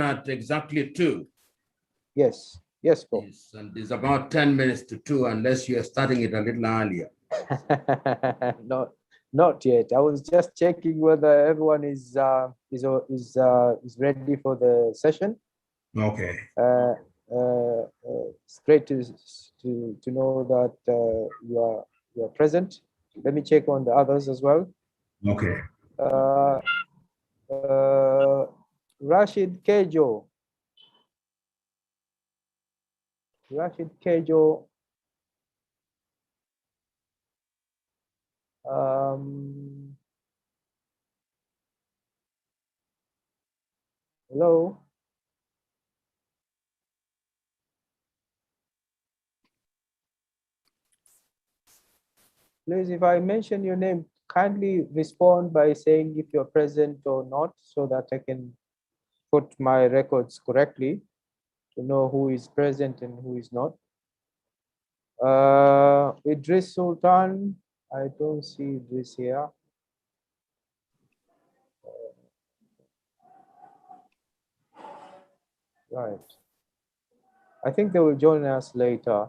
at exactly 2. Yes, yes, Paul. Yes, and it's about 10 minutes to 2, unless you are starting it a little earlier. Not yet. I was just checking whether everyone is ready for the session. Okay. It's great to know that you are present. Let me check on the others as well. Okay. Rashid Kejo. Rashid Kejo. Hello. Please, if I mention your name, kindly respond by saying if you're present or not, so that I can put my records correctly to know who is present and who is not. Idris Sultan, I don't see Idris here. Right. I think they will join us later.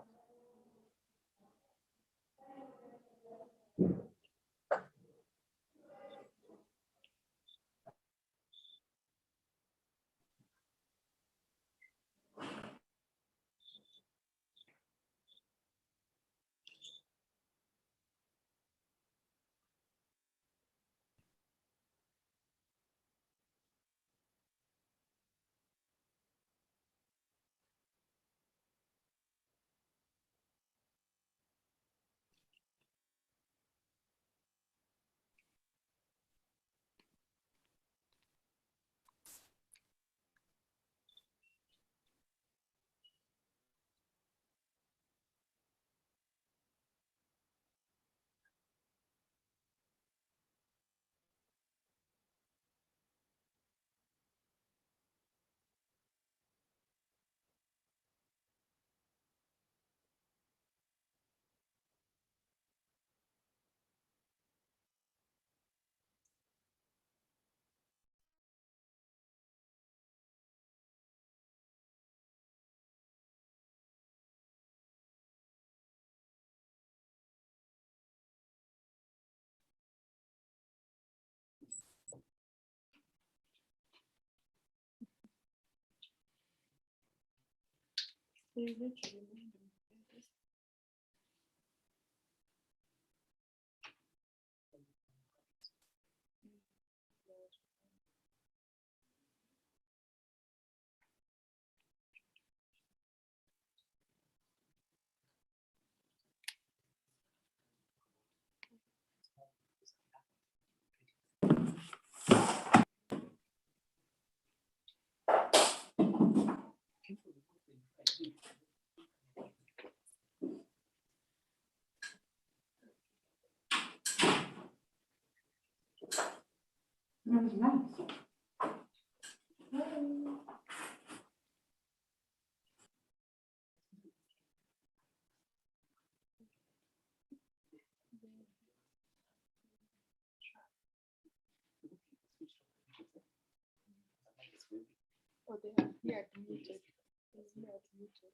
Oh, they are here muted. He's here muted.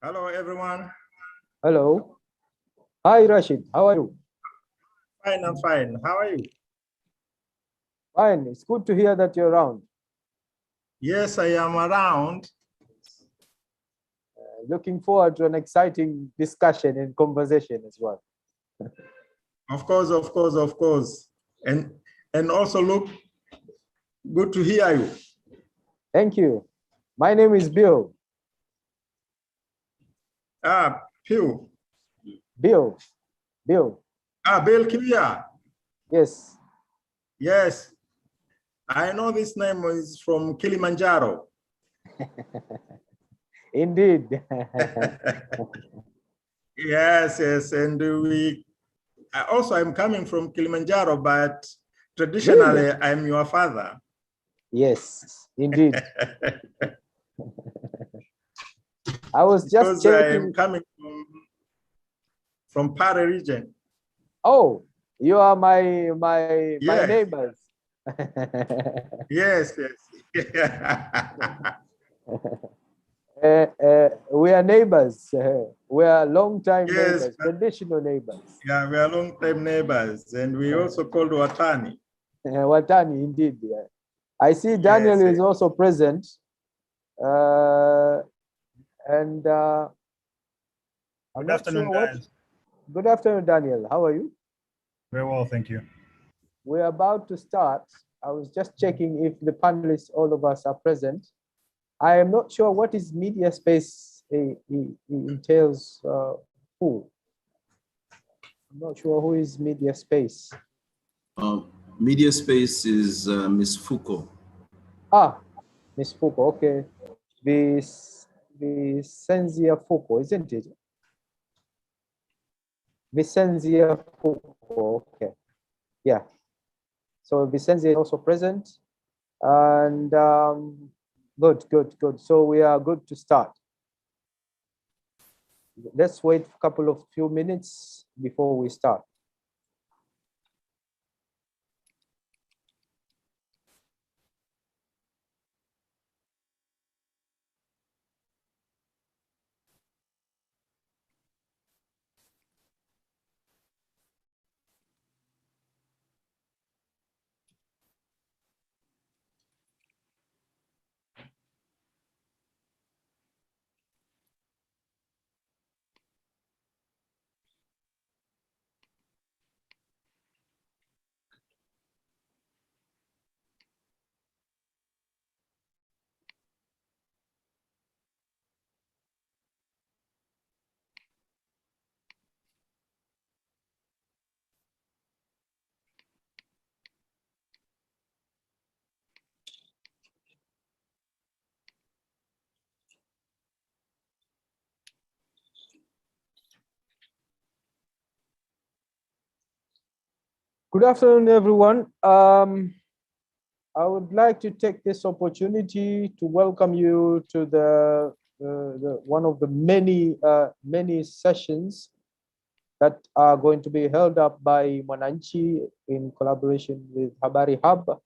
Hello, everyone. Hello. Hi, Rashid. How are you? Fine, I'm fine. How are you? Fine. It's good to hear that you're around. Yes, I am around. Looking forward to an exciting discussion and conversation as well. Of course, of course, of course. And also look, good to hear you. Thank you. My name is Bill. Pew. Bill. Bill Kia. Yes. Yes. I know this name is from Kilimanjaro. Indeed. Yes, yes. And I'm coming from Kilimanjaro, but traditionally Really? I'm your father. Yes, indeed. I was just Because I checking. am coming from Pare region. Oh, you are my Yes. neighbors. Yes, yes. We are neighbors. We are long-time Yes. neighbors, traditional neighbors. Yeah, we are long-time neighbors, and we also called Watani. Watani, indeed. Yeah. I see Daniel Yes, is also present. And I'm Good not afternoon, sure guys. Good afternoon, Daniel. How are you? Very well, thank you. We're about to start. I was just checking if the panelists, all of us, are present. I am not sure what is media space entails. Who? I'm not sure who is media space. Media space is Miss Foucault. Miss Foucault. Okay. Vicenzia Foucault, isn't it? Vicenzia Foucault. Okay. Yeah. So Vicenzia is also present. And good. So we are good to start. Let's wait a few minutes before we start. Good afternoon, everyone. I would like to take this opportunity to welcome you to the one of the many sessions that are going to be held up by Mwananchi in collaboration with Habari Hub.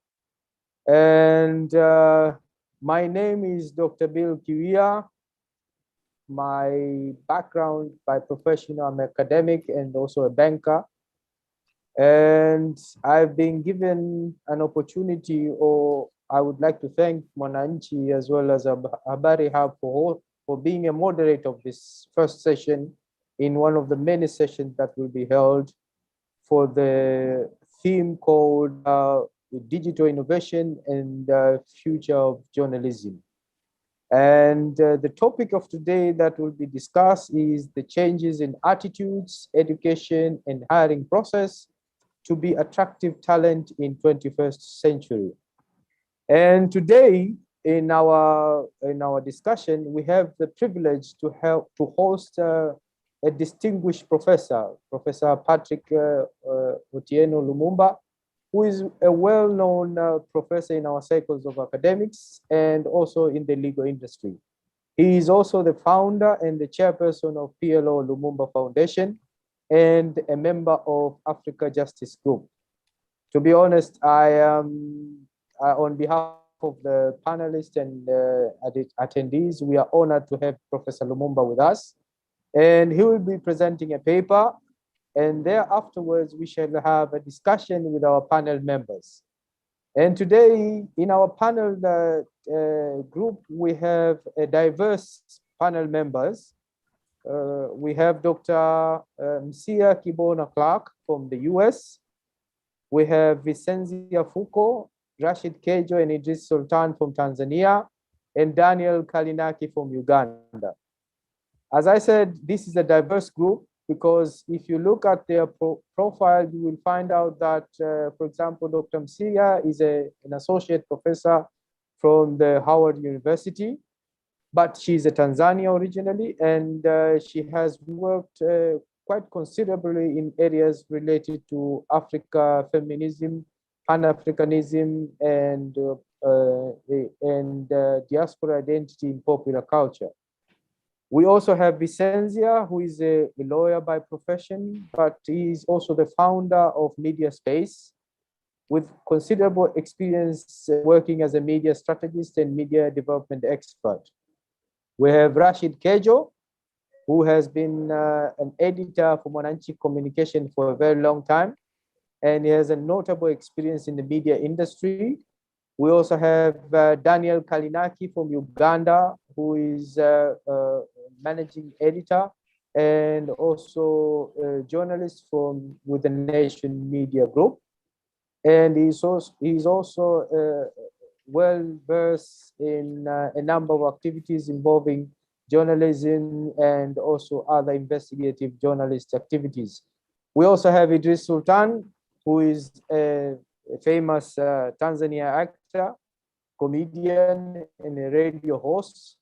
And my name is Dr. Bill Kiwia. My background by profession, I'm an academic and also a banker. And I've been given an opportunity, or I would like to thank Mwananchi as well as Habari Hub for being a moderator of this first session in one of the many sessions that will be held for the theme called Digital Innovation and the Future of Journalism. And the topic of today that will be discussed is the changes in attitudes, education, and hiring process to be attractive talent in 21st century. And today in our discussion, we have the privilege to host a distinguished professor, Professor Patrick Otieno Lumumba, who is a well-known professor in our circles of academics and also in the legal industry. He is also the founder and the chairperson of PLO Lumumba Foundation and a member of Africa Justice Group. To be honest, I am on behalf of the panelists and attendees, we are honored to have Professor Lumumba with us. And he will be presenting a paper. And thereafterwards, we shall have a discussion with our panel members. And today, in our panel group, we have a diverse panel members. We have Dr. Msia Kibona Clark from the US. We have Vicenzia Fuko, Rashid Kejo, and Idris Sultan from Tanzania, and Daniel Kalinaki from Uganda. As I said, this is a diverse group because if you look at their profile, you will find out that, for example, Dr. Msia is an associate professor from the Howard University, but she's a Tanzania originally, and she has worked quite considerably in areas related to Africa, feminism, Pan-Africanism, and diaspora identity in popular culture. We also have Vicenzia, who is a lawyer by profession, but he is also the founder of Media Space, with considerable experience working as a media strategist and media development expert. We have Rashid Kejo, who has been an editor for Mwananchi Communication for a very long time, and he has a notable experience in the media industry. We also have Daniel Kalinaki from Uganda, who is a managing editor and also a journalist with the Nation Media Group. And he's also well-versed in a number of activities involving journalism and also other investigative journalist activities. We also have Idris Sultan, who is a famous Tanzania actor, comedian, and a radio host.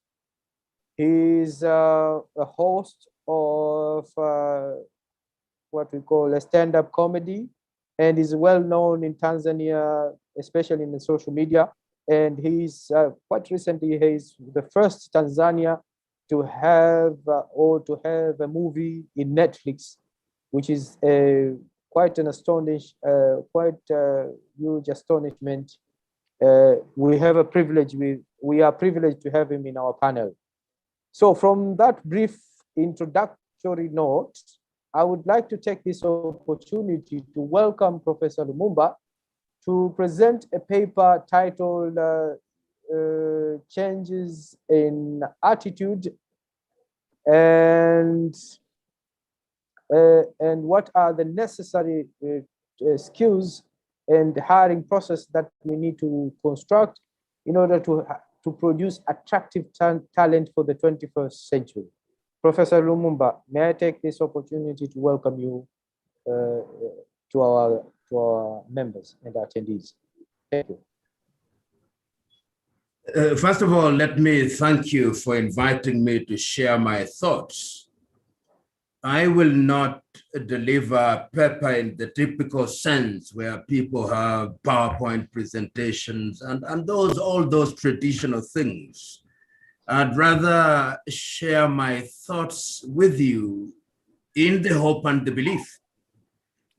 He's a host of what we call a stand-up comedy, and is well known in Tanzania, especially in the social media. And he's quite recently, he's the first Tanzania to have a movie in Netflix, which is quite an huge astonishment. We are privileged to have him in our panel. So from that brief introductory note, I would like to take this opportunity to welcome Professor Lumumba to present a paper titled Changes in Attitude and what are the necessary skills and hiring process that we need to construct in order to produce attractive talent for the 21st century. Professor Lumumba, may I take this opportunity to welcome you to our members and attendees. Thank you. First of all, let me thank you for inviting me to share my thoughts. I will not deliver a paper in the typical sense where people have PowerPoint presentations and all those traditional things. I'd rather share my thoughts with you in the hope and the belief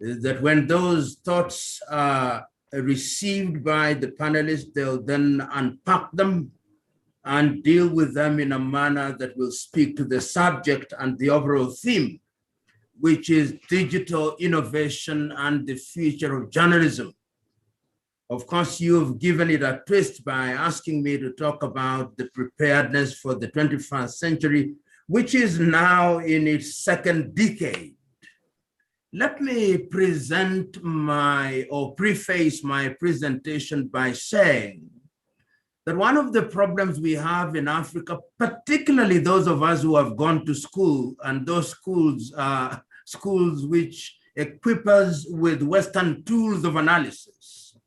that when those thoughts are received by the panelists, they'll then unpack them and deal with them in a manner that will speak to the subject and the overall theme, which is digital innovation and the future of journalism. Of course, you've given it a twist by asking me to talk about the preparedness for the 21st century, which is now in its second decade. Let me preface my presentation by saying that one of the problems we have in Africa, particularly those of us who have gone to school, and those schools are schools which equip us with Western tools of analysis,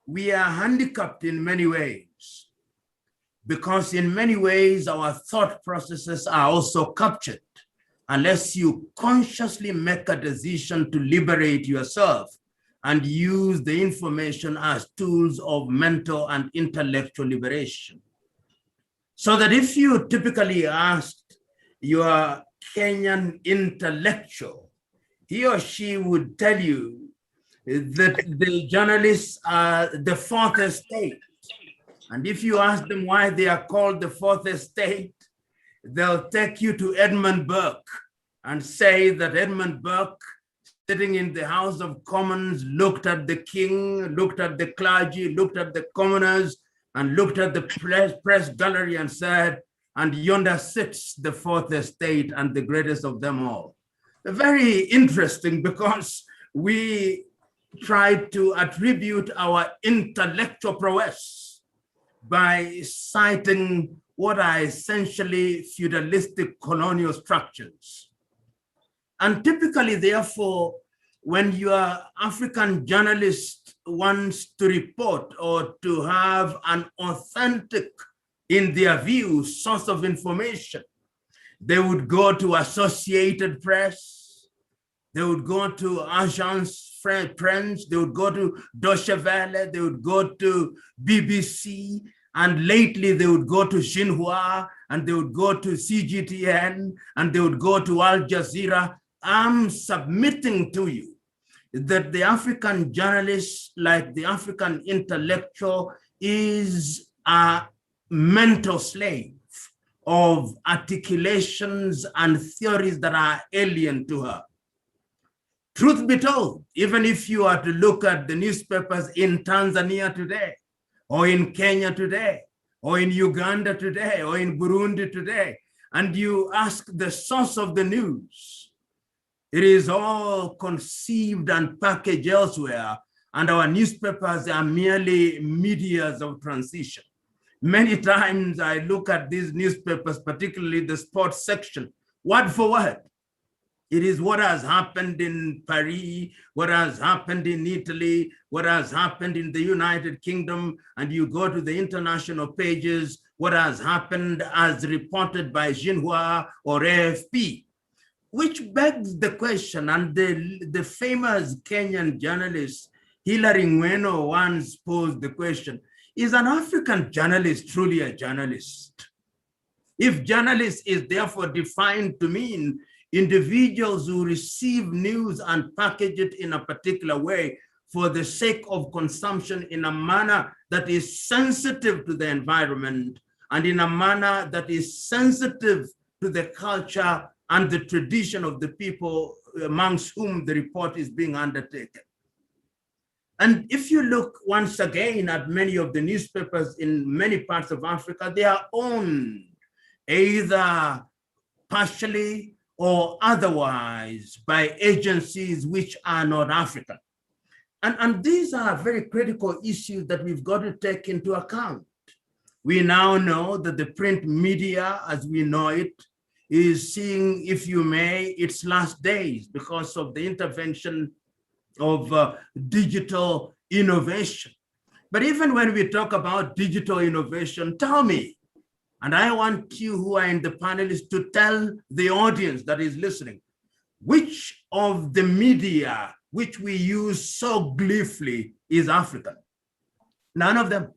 we are handicapped in many ways, because in many ways our thought processes are also captured unless you consciously make a decision to liberate yourself and use the information as tools of mental and intellectual liberation. So that if you typically asked your Kenyan intellectual, he or she would tell you that the journalists are the fourth estate, And if you ask them why they are called the fourth estate, they'll take you to Edmund Burke and say that Edmund Burke, sitting in the House of Commons, looked at the king, looked at the clergy, looked at the commoners, and looked at the press gallery and said, and yonder sits the fourth estate and the greatest of them all. Very interesting, because we try to attribute our intellectual prowess by citing what are essentially feudalistic colonial structures. And typically, therefore, when your African journalist wants to report or to have an authentic, in their view, source of information, they would go to Associated Press, they would go to Agence France, they would go to Deutsche Welle, they would go to BBC, and lately they would go to Xinhua, and they would go to CGTN, and they would go to Al Jazeera. I'm submitting to you that the African journalist, like the African intellectual, is a mental slave of articulations and theories that are alien to her. Truth be told, even if you are to look at the newspapers in Tanzania today, or in Kenya today, or in Uganda today, or in Burundi today, and you ask the source of the news, it is all conceived and packaged elsewhere, and our newspapers are merely medias of transition. Many times I look at these newspapers, particularly the sports section, word for word. It is what has happened in Paris, what has happened in Italy, what has happened in the United Kingdom, and you go to the international pages, what has happened as reported by Xinhua or AFP, which begs the question, and the famous Kenyan journalist Hilary Ngweno once posed the question, is an African journalist truly a journalist? If journalist is therefore defined to mean individuals who receive news and package it in a particular way for the sake of consumption in a manner that is sensitive to the environment and in a manner that is sensitive to the culture and the tradition of the people amongst whom the report is being undertaken. And if you look once again at many of the newspapers in many parts of Africa, they are owned either partially or otherwise by agencies which are not African. And these are very critical issues that we've got to take into account. We now know that the print media, as we know it, is seeing, if you may, its last days because of the intervention of digital innovation. But even when we talk about digital innovation, tell me, and I want you who are in the panelists to tell the audience that is listening, which of the media which we use so gleefully is African? None of them.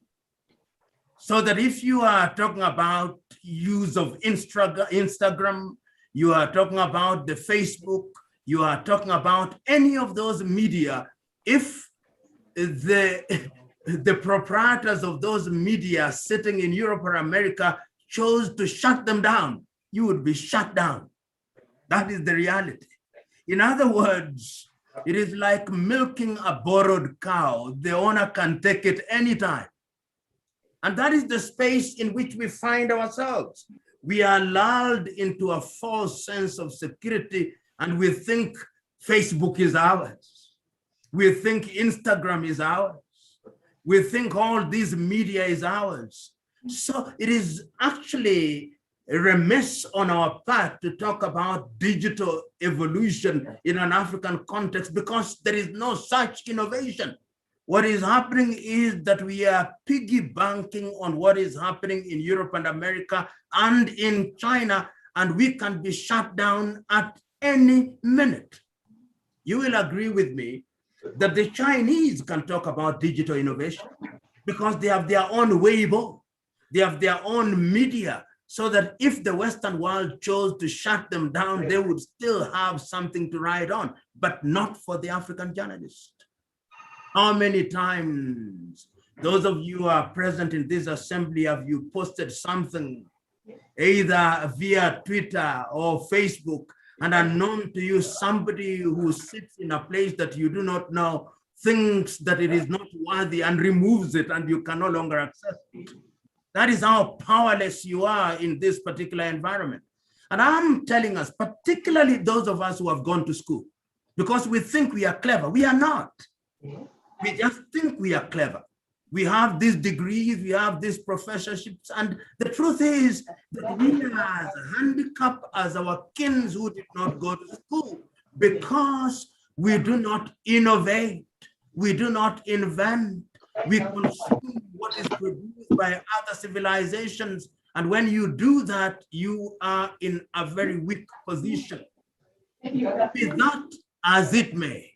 So that if you are talking about use of Instagram, you are talking about the Facebook, you are talking about any of those media, if the proprietors of those media sitting in Europe or America chose to shut them down, you would be shut down. That is the reality. In other words, it is like milking a borrowed cow. The owner can take it anytime. And that is the space in which we find ourselves. We are lulled into a false sense of security, and we think Facebook is ours. We think Instagram is ours. We think all these media is ours. So it is actually remiss on our part to talk about digital evolution in an African context because there is no such innovation. What is happening is that we are piggy banking on what is happening in Europe and America and in China, and we can be shut down at any minute. You will agree with me that the Chinese can talk about digital innovation because they have their own Weibo, they have their own media, so that if the Western world chose to shut them down, they would still have something to ride on, but not for the African journalist. How many times Those of you who are present in this assembly, have you posted something either via Twitter or Facebook, and unknown to you, somebody who sits in a place that you do not know thinks that it is not worthy and removes it, and you can no longer access it? That is how powerless you are in this particular environment. And I'm telling us, particularly those of us who have gone to school, because we think we are clever. We are not. We just think we are clever. We have these degrees, we have these professorships, and the truth is that we are as handicapped as our kins who did not go to school, because we do not innovate, we do not invent, we consume what is produced by other civilizations. And when you do that, you are in a very weak position. Be that as it may,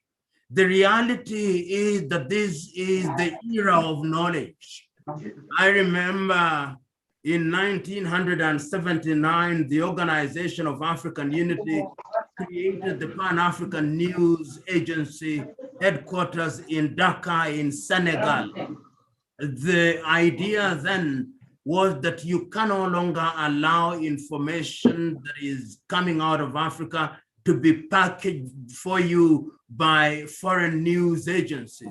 the reality is that this is the era of knowledge. I remember in 1979, the Organization of African Unity created the Pan-African News Agency headquarters in Dakar in Senegal. The idea then was that you can no longer allow information that is coming out of Africa to be packaged for you by foreign news agencies.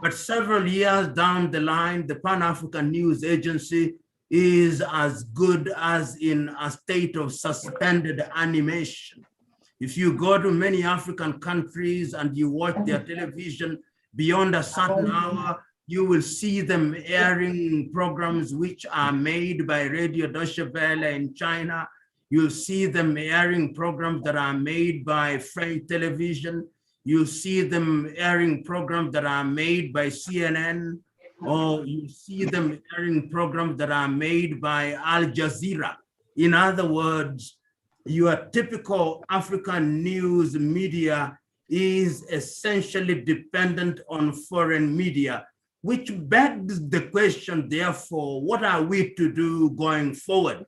But several years down the line, the Pan-African News Agency is as good as in a state of suspended animation. If you go to many African countries and you watch their television beyond a certain hour, you will see them airing programs which are made by Radio Deutsche Welle in China. You'll see them airing programs that are made by French television. You see them airing programs that are made by CNN, or you see them airing programs that are made by Al Jazeera. In other words, your typical African news media is essentially dependent on foreign media, which begs the question, therefore, what are we to do going forward?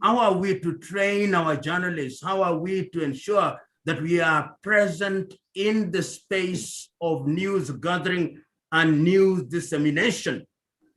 How are we to train our journalists? How are we to ensure that we are present in the space of news gathering and news dissemination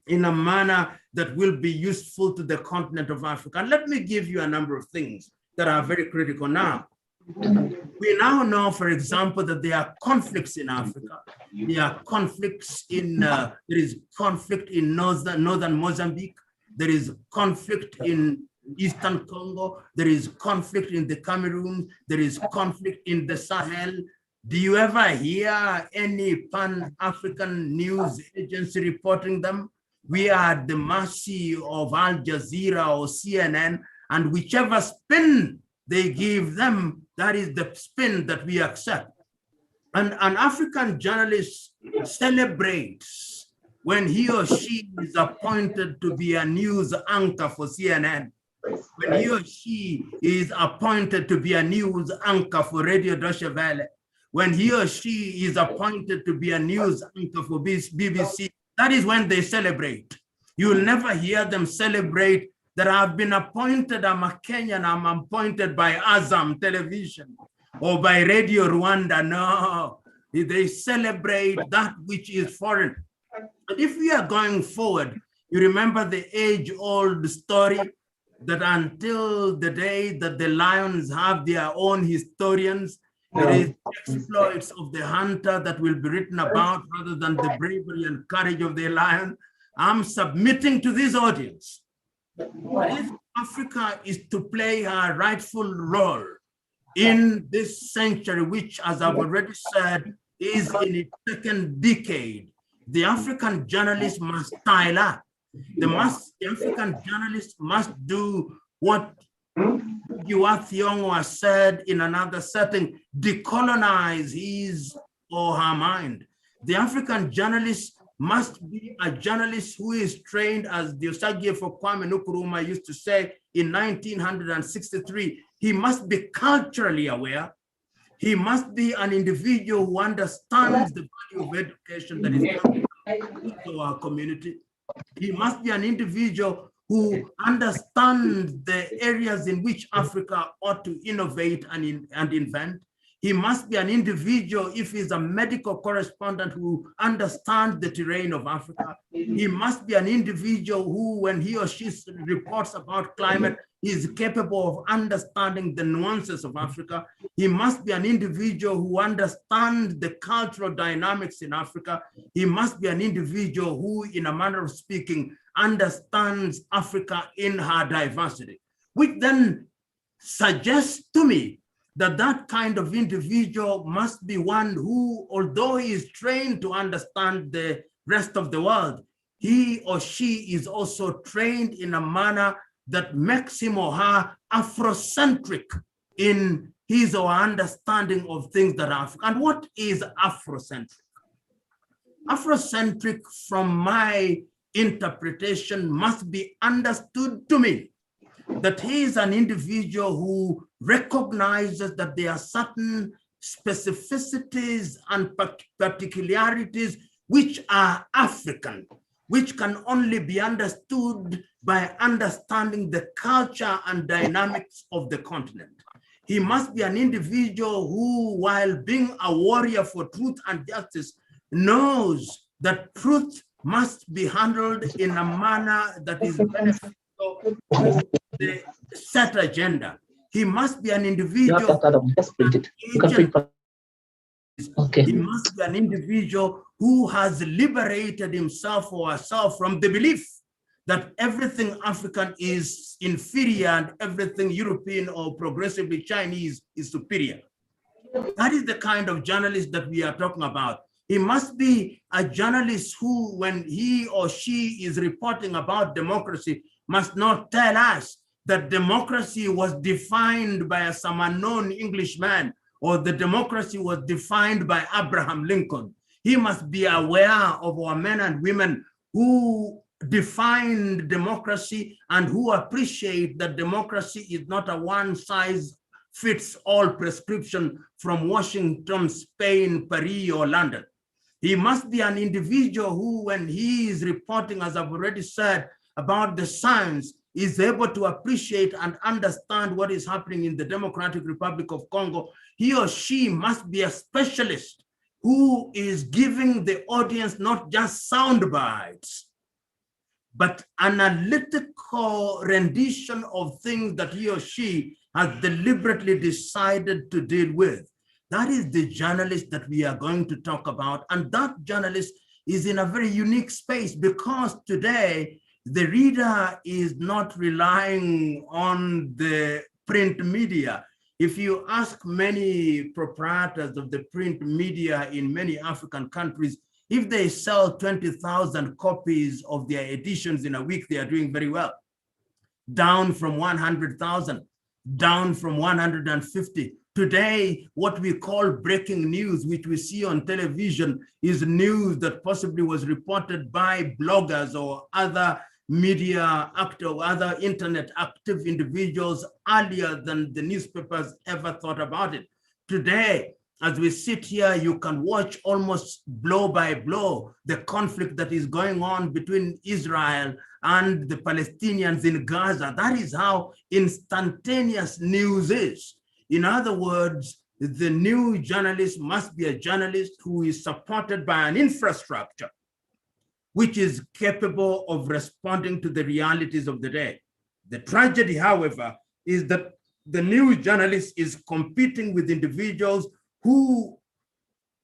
in a manner that will be useful to the continent of Africa? And let me give you a number of things that are very critical now. We now know, for example, that there are conflicts in Africa. There are conflicts in, there is conflict in northern Mozambique. There is conflict in Eastern Congo. There is conflict in the Cameroon. There is conflict in the Sahel. Do you ever hear any Pan-African news agency reporting them? We are at the mercy of Al Jazeera or CNN, and whichever spin they give them, that is the spin that we accept. And an African journalist celebrates when he or she is appointed to be a news anchor for CNN, when he or she is appointed to be a news anchor for Radio Deutsche Welle, when he or she is appointed to be a news anchor for BBC, that is when they celebrate. You will never hear them celebrate that I've been appointed, I'm a Kenyan, I'm appointed by Azam Television or by Radio Rwanda. No, they celebrate that which is foreign. And if we are going forward, you remember the age-old story that until the day that the lions have their own historians, it is exploits of the hunter that will be written about rather than the bravery and courage of the lion. I'm submitting to this audience. If Africa is to play her rightful role in this century, which, as I've already said, is in its second decade, the African journalist must style up. The African journalist must do what Thiong'o has said in another setting, decolonize his or her mind. The African journalist must be a journalist who is trained, as Diosagiefo Kwame Nkrumah used to say in 1963, he must be culturally aware. He must be an individual who understands the value of education that is coming to our community. He must be an individual who understands the areas in which Africa ought to innovate and invent. He must be an individual, if he's a medical correspondent, who understands the terrain of Africa. He must be an individual who, when he or she reports about climate, is capable of understanding the nuances of Africa. He must be an individual who understands the cultural dynamics in Africa. He must be an individual who, in a manner of speaking, understands Africa in her diversity, which then suggests to me that that kind of individual must be one who, although he is trained to understand the rest of the world, he or she is also trained in a manner that makes him or her Afrocentric in his or her understanding of things that are African. And what is Afrocentric? Afrocentric, from my interpretation, must be understood to mean that he is an individual who recognizes that there are certain specificities and particularities which are African, which can only be understood by understanding the culture and dynamics of the continent. He must be an individual who, while being a warrior for truth and justice, knows that truth must be handled in a manner that is beneficial to the set agenda. He must be an individual. He must be an individual who has liberated himself or herself from the belief that everything African is inferior and everything European or progressively Chinese is superior. That is the kind of journalist that we are talking about. He must be a journalist who, when he or she is reporting about democracy, must not tell us that democracy was defined by some unknown Englishman, or the democracy was defined by Abraham Lincoln. He must be aware of our men and women who defined democracy and who appreciate that democracy is not a one-size-fits-all prescription from Washington, Spain, Paris, or London. He must be an individual who, when he is reporting, as I've already said, about the science, is able to appreciate and understand what is happening in the Democratic Republic of Congo. He or she must be a specialist who is giving the audience not just sound bites, but analytical rendition of things that he or she has deliberately decided to deal with. That is the journalist that we are going to talk about. And that journalist is in a very unique space, because today the reader is not relying on the print media. If you ask many proprietors of the print media in many African countries, if they sell 20,000 copies of their editions in a week, they are doing very well. Down from 100,000, down from 150. Today, what we call breaking news, which we see on television, is news that possibly was reported by bloggers or other media actor, other internet active individuals earlier than the newspapers ever thought about it. Today, as we sit here, you can watch almost blow by blow the conflict that is going on between Israel and the Palestinians in Gaza. That is how instantaneous news is. In other words, the new journalist must be a journalist who is supported by an infrastructure which is capable of responding to the realities of the day. The tragedy, however, is that the new journalist is competing with individuals who,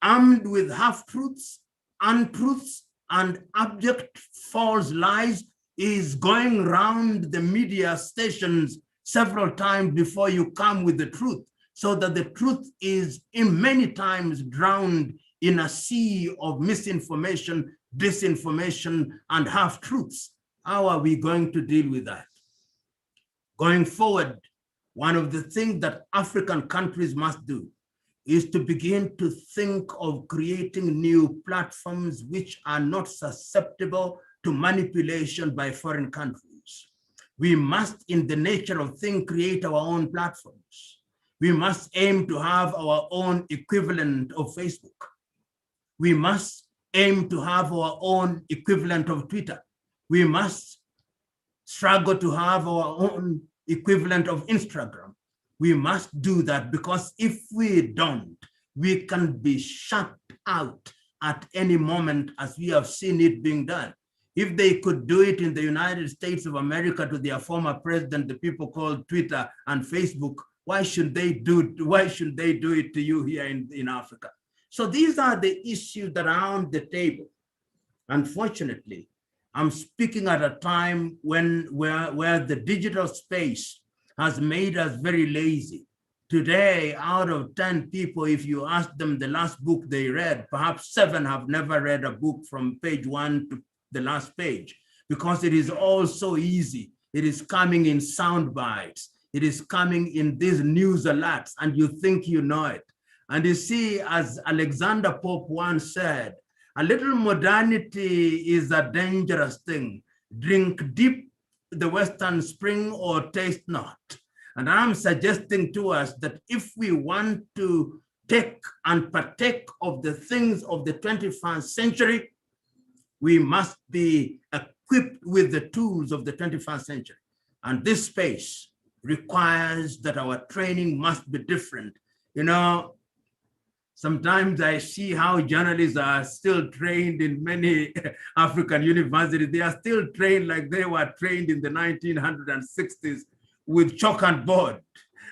armed with half-truths, untruths, and abject false lies, is going around the media stations several times before you come with the truth, so that the truth is in many times drowned in a sea of misinformation, disinformation, and half-truths. How are we going to deal with that? Going forward, one of the things that African countries must do is to begin to think of creating new platforms which are not susceptible to manipulation by foreign countries. We must, in the nature of things, create our own platforms. We must aim to have our own equivalent of Facebook. We must aim to have our own equivalent of Twitter. We must struggle to have our own equivalent of Instagram. We must do that, because if we don't, we can be shut out at any moment, as we have seen it being done. If they could do it in the United States of America to their former president, the people called Twitter and Facebook, why should they do it to you here in Africa? So these are the issues that are on the table. Unfortunately, I'm speaking at a time where the digital space has made us very lazy. Today, out of 10 people, if you ask them the last book they read, perhaps 7 have never read a book from page 1 to the last page, because it is all so easy. It is coming in sound bites. It is coming in these news alerts, and you think you know it. And you see, as Alexander Pope once said, a little modernity is a dangerous thing. Drink deep the Western spring or taste not. And I'm suggesting to us that if we want to take and partake of the things of the 21st century, we must be equipped with the tools of the 21st century. And this space requires that our training must be different. You know, sometimes I see how journalists are still trained in many African universities. They are still trained like they were trained in the 1960s with chalk and board.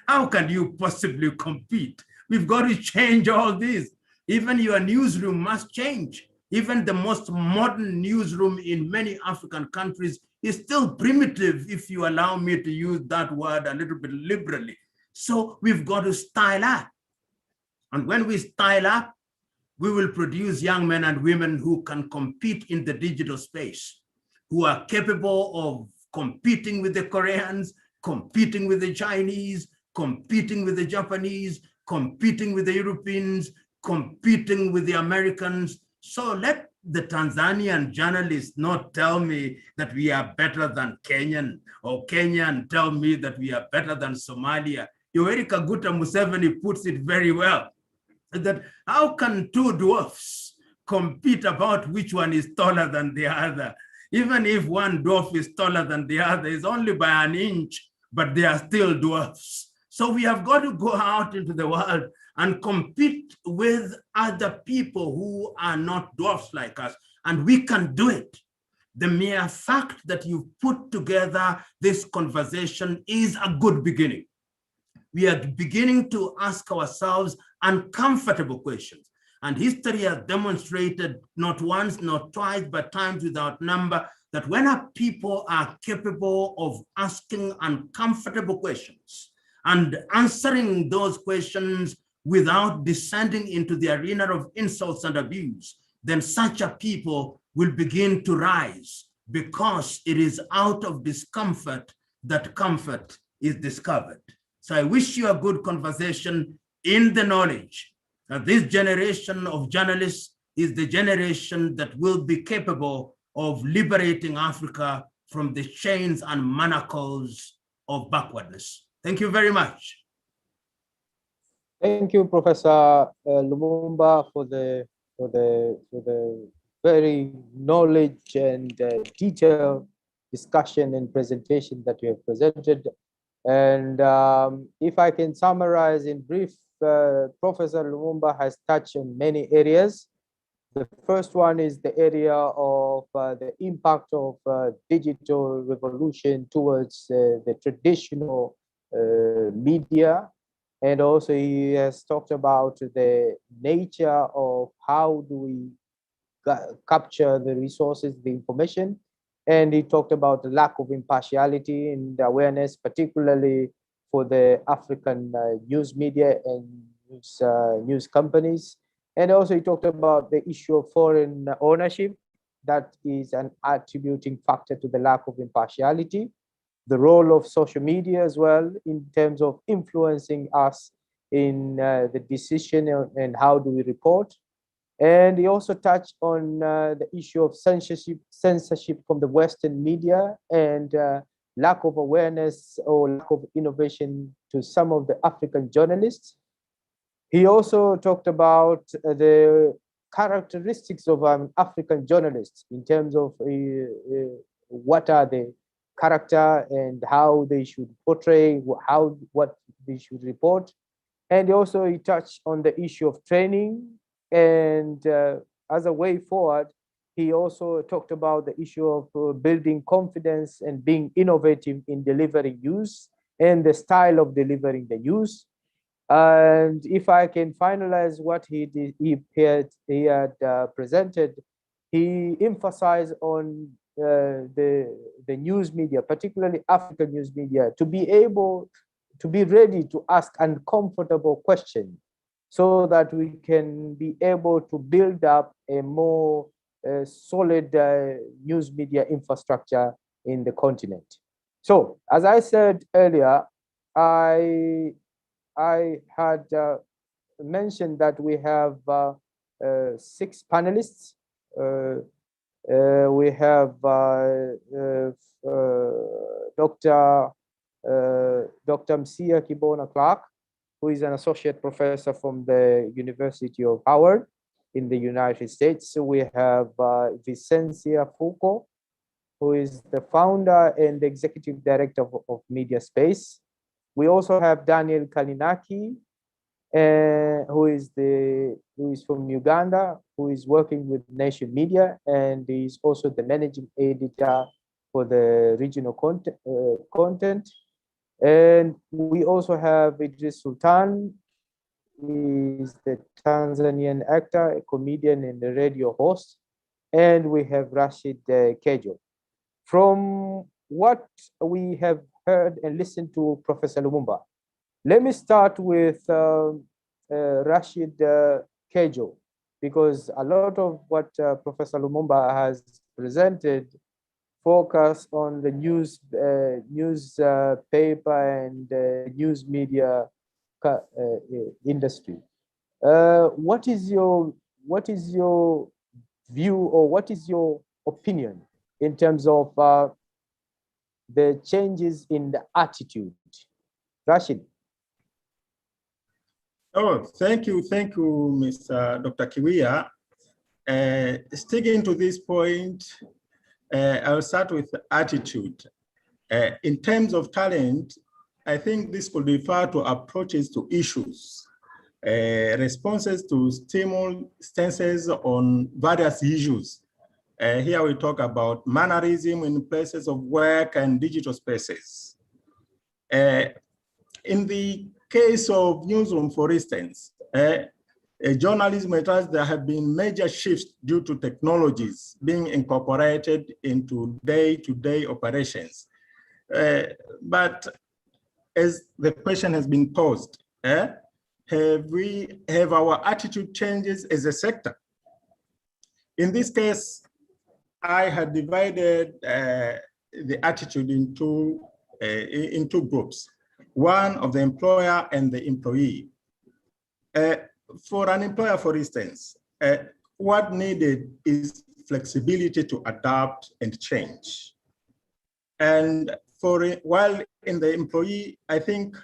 How can you possibly compete? We've got to change all this. Even your newsroom must change. Even the most modern newsroom in many African countries is still primitive, if you allow me to use that word a little bit liberally. So we've got to style up. And when we style up, we will produce young men and women who can compete in the digital space, who are capable of competing with the Koreans, competing with the Chinese, competing with the Japanese, competing with the Europeans, competing with the Americans. So let the Tanzanian journalists not tell me that we are better than Kenyan, or Kenyan tell me that we are better than Somalia. Yoweri Kaguta Museveni puts it very well, that how can two dwarfs compete about which one is taller than the other? Even if one dwarf is taller than the other, it's only by an inch, but they are still dwarfs. So we have got to go out into the world and compete with other people who are not dwarfs like us, and we can do it. The mere fact that you put together this conversation is a good beginning. We are beginning to ask ourselves uncomfortable questions. And history has demonstrated not once, not twice, but times without number, that when our people are capable of asking uncomfortable questions and answering those questions without descending into the arena of insults and abuse, then such a people will begin to rise, because it is out of discomfort that comfort is discovered. So I wish you a good conversation in the knowledge that this generation of journalists is the generation that will be capable of liberating Africa from the chains and manacles of backwardness. Thank you very much. Thank you, Professor Lumumba, for the very knowledge and detailed discussion and presentation that you have presented. And if I can summarize in brief, Professor Lumumba has touched on many areas. The first one is the area of the impact of digital revolution towards the traditional media. And also he has talked about the nature of how do we capture the resources, the information. And he talked about the lack of impartiality and awareness, particularly for the African news media and news companies. And also he talked about the issue of foreign ownership. That is an attributing factor to the lack of impartiality. The role of social media as well in terms of influencing us in the decision and how do we report. And he also touched on the issue of censorship from the Western media and lack of awareness or lack of innovation to some of the African journalists. He also talked about the characteristics of an African journalist in terms of what are the character and how they should portray, what they should report. And also he touched on the issue of training. And as a way forward, he also talked about the issue of building confidence and being innovative in delivering news and the style of delivering the news. And if I can finalize what he had presented, he emphasized on the news media, particularly African news media, to be ready to ask uncomfortable questions so that we can be able to build up a more solid news media infrastructure in the continent. So, as I said earlier, I had mentioned that we have 6 panelists. We have Dr. Msia Kibona Clark, who is an associate professor from the University of Howard in the United States. So we have Vicencia Foucault, who is the founder and the executive director of Media Space. We also have Daniel Kalinaki, who is from Uganda, who is working with Nation Media, and is also the managing editor for the regional content. And we also have Idris Sultan. He is the Tanzanian actor, a comedian, and a radio host. And we have Rashid Kejo. From what we have heard and listened to Professor Lumumba, let me start with Rashid Kejo, because a lot of what Professor Lumumba has presented focus on the paper and news media industry. What is your view, or what is your opinion in terms of the changes in the attitude? Rashid. Oh, thank you, Mr. Dr. Kiwia. Sticking to this point, I'll start with attitude. In terms of talent, I think this could refer to approaches to issues, responses to stances on various issues. Here we talk about mannerism in places of work and digital spaces. In the case of newsroom, for instance, journalism, there have been major shifts due to technologies being incorporated into day-to-day operations. But as the question has been posed, have our attitude changes as a sector? In this case, I had divided the attitude into groups. One of the employer and the employee. For an employer, for instance, what needed is flexibility to adapt and change. And while in the employee, I think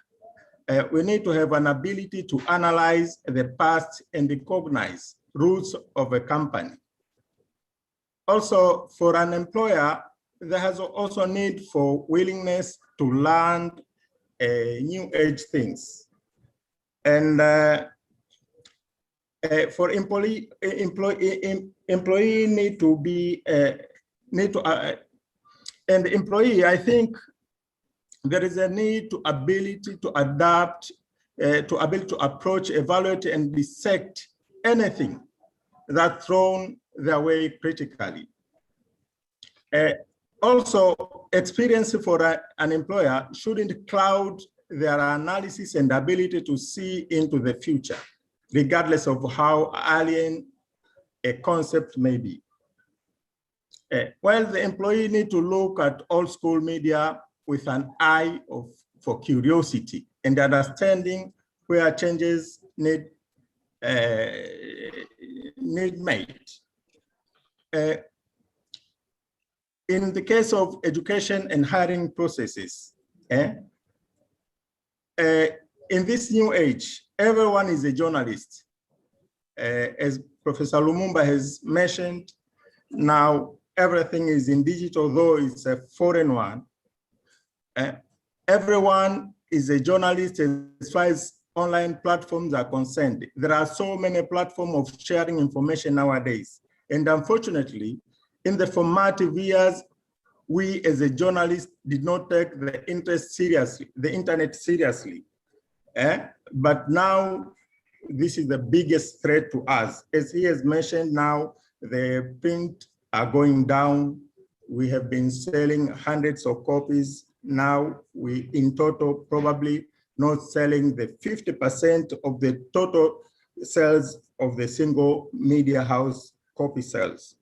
we need to have an ability to analyze the past and recognize roots of a company. Also, for an employer, there has also a need for willingness to learn new age things. And for employee need to be, and employee, I think there is a need to ability to adapt, to ability to approach, evaluate, and dissect anything that's thrown their way critically. Also, experience for an employer shouldn't cloud their analysis and ability to see into the future, regardless of how alien a concept may be. While the employee need to look at old school media with an eye for curiosity and understanding where changes need made. In the case of education and hiring processes, in this new age, everyone is a journalist. As Professor Lumumba has mentioned, now everything is in digital, though it's a foreign one. Everyone is a journalist as far as online platforms are concerned. There are so many platforms of sharing information nowadays. And unfortunately, in the formative years, we as a journalist did not take the internet seriously. But now, this is the biggest threat to us. As he has mentioned now, the print are going down. We have been selling hundreds of copies. Now we in total probably not selling the 50% of the total sales of the single media house copy sales.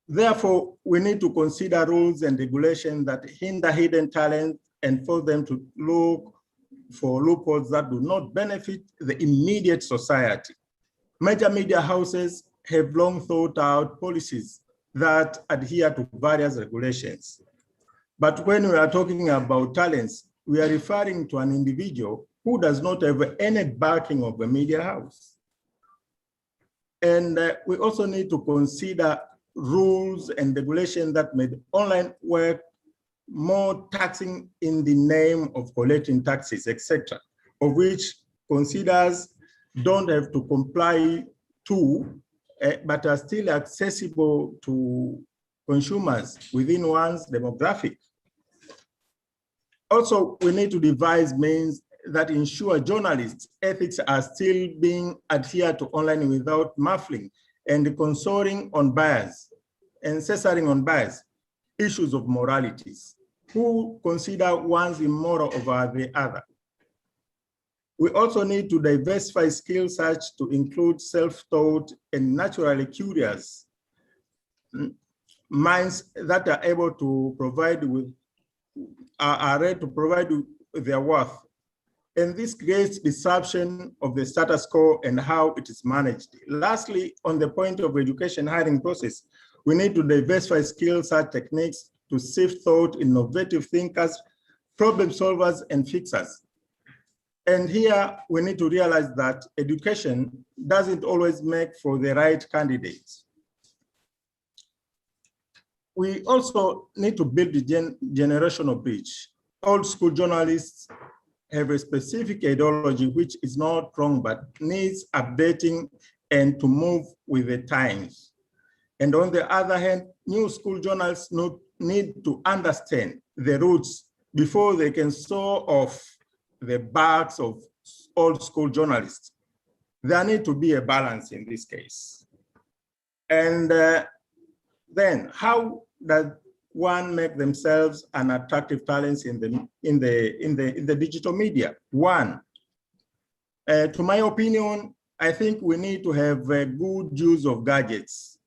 Therefore, we need to consider rules and regulations that hinder hidden talent and force them to look for loopholes that do not benefit the immediate society. Major media houses have long thought out policies that adhere to various regulations. But when we are talking about talents, we are referring to an individual who does not have any backing of a media house. And we also need to consider rules and regulations that made online work more taxing in the name of collecting taxes, etc., of which considers don't have to comply to, but are still accessible to consumers within one's demographic. Also, we need to devise means that ensure journalists' ethics are still being adhered to online without muffling and consorting on bias and censoring on bias, issues of moralities, who consider one's immoral over the other. We also need to diversify skills such to include self-taught and naturally curious minds that are able to provide with, are ready to provide their worth. And this creates disruption of the status quo and how it is managed. Lastly, on the point of education hiring process, we need to diversify skills such techniques to sift thought, innovative thinkers, problem solvers, and fixers. And here we need to realize that education doesn't always make for the right candidates. We also need to build the generational bridge. Old school journalists have a specific ideology which is not wrong, but needs updating and to move with the times. And on the other hand, new school journalists need to understand the roots before they can sow off the backs of old school journalists. There needs to be a balance in this case. And then how does one make themselves an attractive talents in the digital media? One, to my opinion, I think we need to have a good use of gadgets.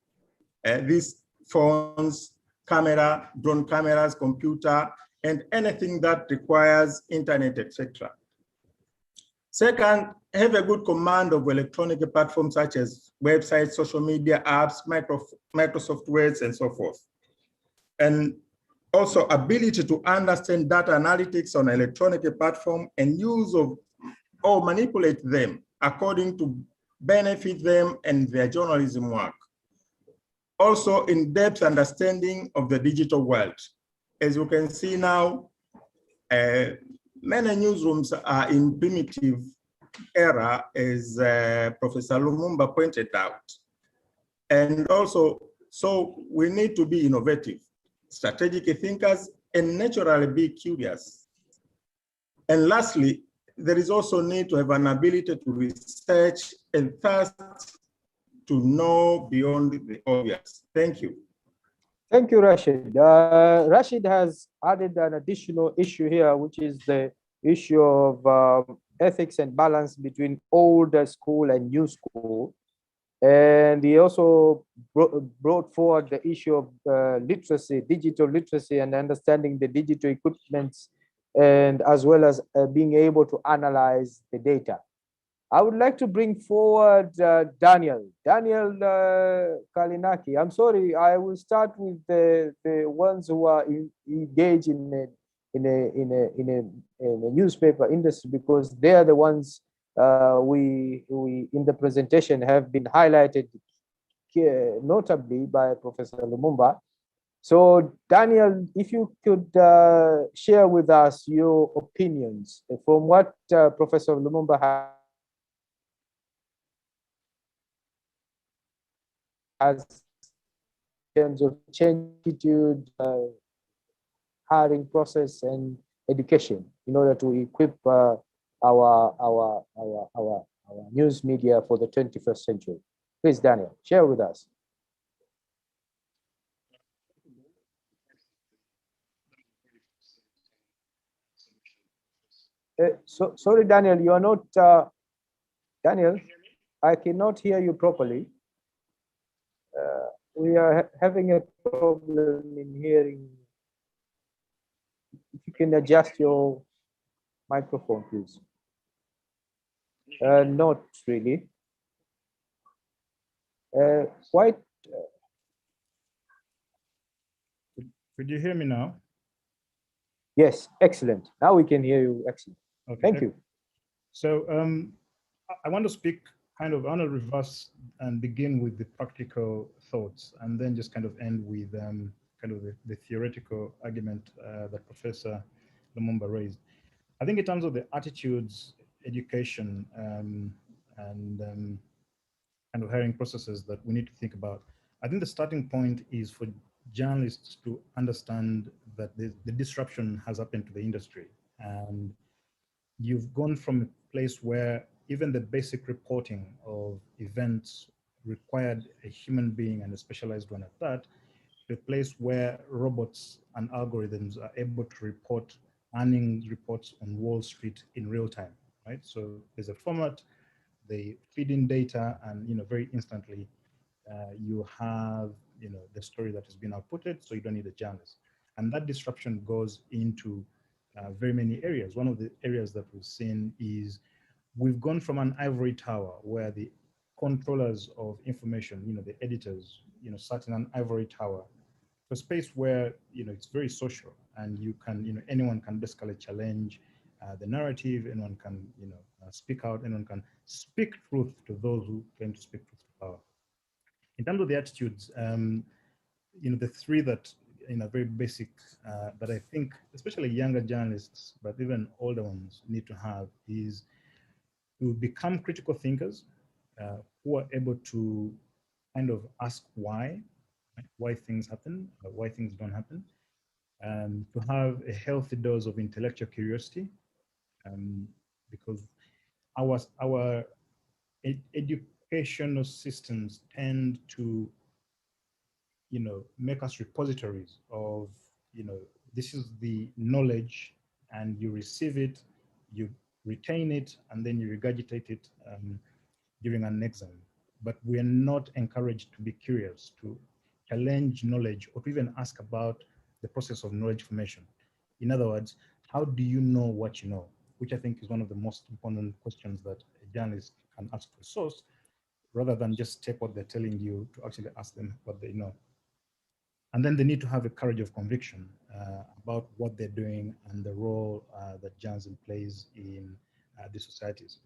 These phones, camera, drone cameras, computer, and anything that requires internet, etc. Second, have a good command of electronic platforms such as websites, social media apps, Microsoft Words, and so forth. And also ability to understand data analytics on electronic platform and use of or manipulate them according to benefit them and their journalism work. Also in-depth understanding of the digital world. As you can see now, many newsrooms are in primitive era, as Professor Lumumba pointed out. And also, so we need to be innovative, strategic thinkers, and naturally be curious. And lastly, there is also need to have an ability to research and thirst to know beyond the obvious. Thank you. Thank you, Rashid. Rashid has added an additional issue here, which is the issue of ethics and balance between old school and new school. And he also brought forward the issue of literacy, digital literacy, and understanding the digital equipments, and as well as being able to analyze the data. I would like to bring forward Daniel Kalinaki. I'm sorry, I will start with the ones who are engaged in a newspaper industry, because they are the ones we in the presentation have been highlighted notably by Professor Lumumba. So Daniel, if you could share with us your opinions from what Professor Lumumba has in terms of change attitude, hiring process, and education in order to equip our news media for the 21st century. Please, Daniel, share with us. Sorry, Daniel, you are not, Daniel, I cannot hear you properly. We are having a problem in hearing. If you can adjust your microphone, please. Not really. Quite. Could you hear me now? Yes, excellent. Now we can hear you. Excellent. Okay. Thank you. So I want to speak I want to reverse and begin with the practical thoughts and then just kind of end with kind of the theoretical argument that Professor Lumumba raised. I think in terms of the attitudes, education, and kind of hiring processes that we need to think about, I think the starting point is for journalists to understand that the disruption has happened to the industry. And you've gone from a place where even the basic reporting of events required a human being and a specialized one at that, to a place where robots and algorithms are able to report earnings reports on Wall Street in real time, right? So there's a format, they feed in data, and very instantly you have the story that has been outputted, so you don't need a journalist. And that disruption goes into very many areas. One of the areas that we've seen is we've gone from an ivory tower where the controllers of information, the editors, sat in an ivory tower, to a space where it's very social, and you can, anyone can basically challenge the narrative. Anyone can, speak out. Anyone can speak truth to those who claim to speak truth to power. In terms of the attitudes, the three that very basic that I think especially younger journalists, but even older ones, need to have is to become critical thinkers who are able to kind of ask why things happen, why things don't happen, to have a healthy dose of intellectual curiosity, because our educational systems tend to make us repositories of, this is the knowledge, and you receive it, you retain it, and then you regurgitate it during an exam. But we are not encouraged to be curious, to challenge knowledge, or to even ask about the process of knowledge formation. In other words, how do you know what you know? Which I think is one of the most important questions that a journalist can ask for a source, rather than just take what they're telling you, to actually ask them what they know. And then they need to have a courage of conviction about what they're doing and the role that journalism plays in the societies.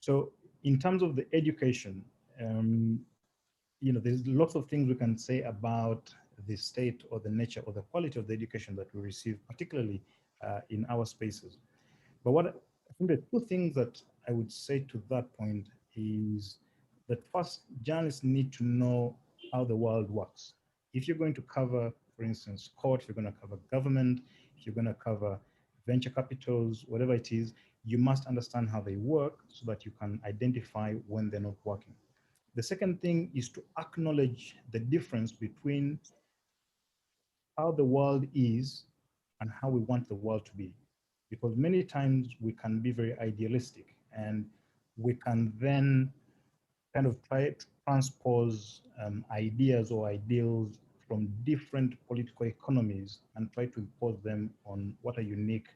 So in terms of the education, there's lots of things we can say about the state or the nature or the quality of the education that we receive, particularly in our spaces. But what I think the two things that I would say to that point is that first, journalists need to know how the world works. If you're going to cover, for instance, court, if you're going to cover government, if you're going to cover venture capitals, whatever it is, you must understand how they work so that you can identify when they're not working. The second thing is to acknowledge the difference between how the world is and how we want the world to be. Because many times we can be very idealistic, and we can then kind of try to transpose ideas or ideals from different political economies and try to impose them on what are unique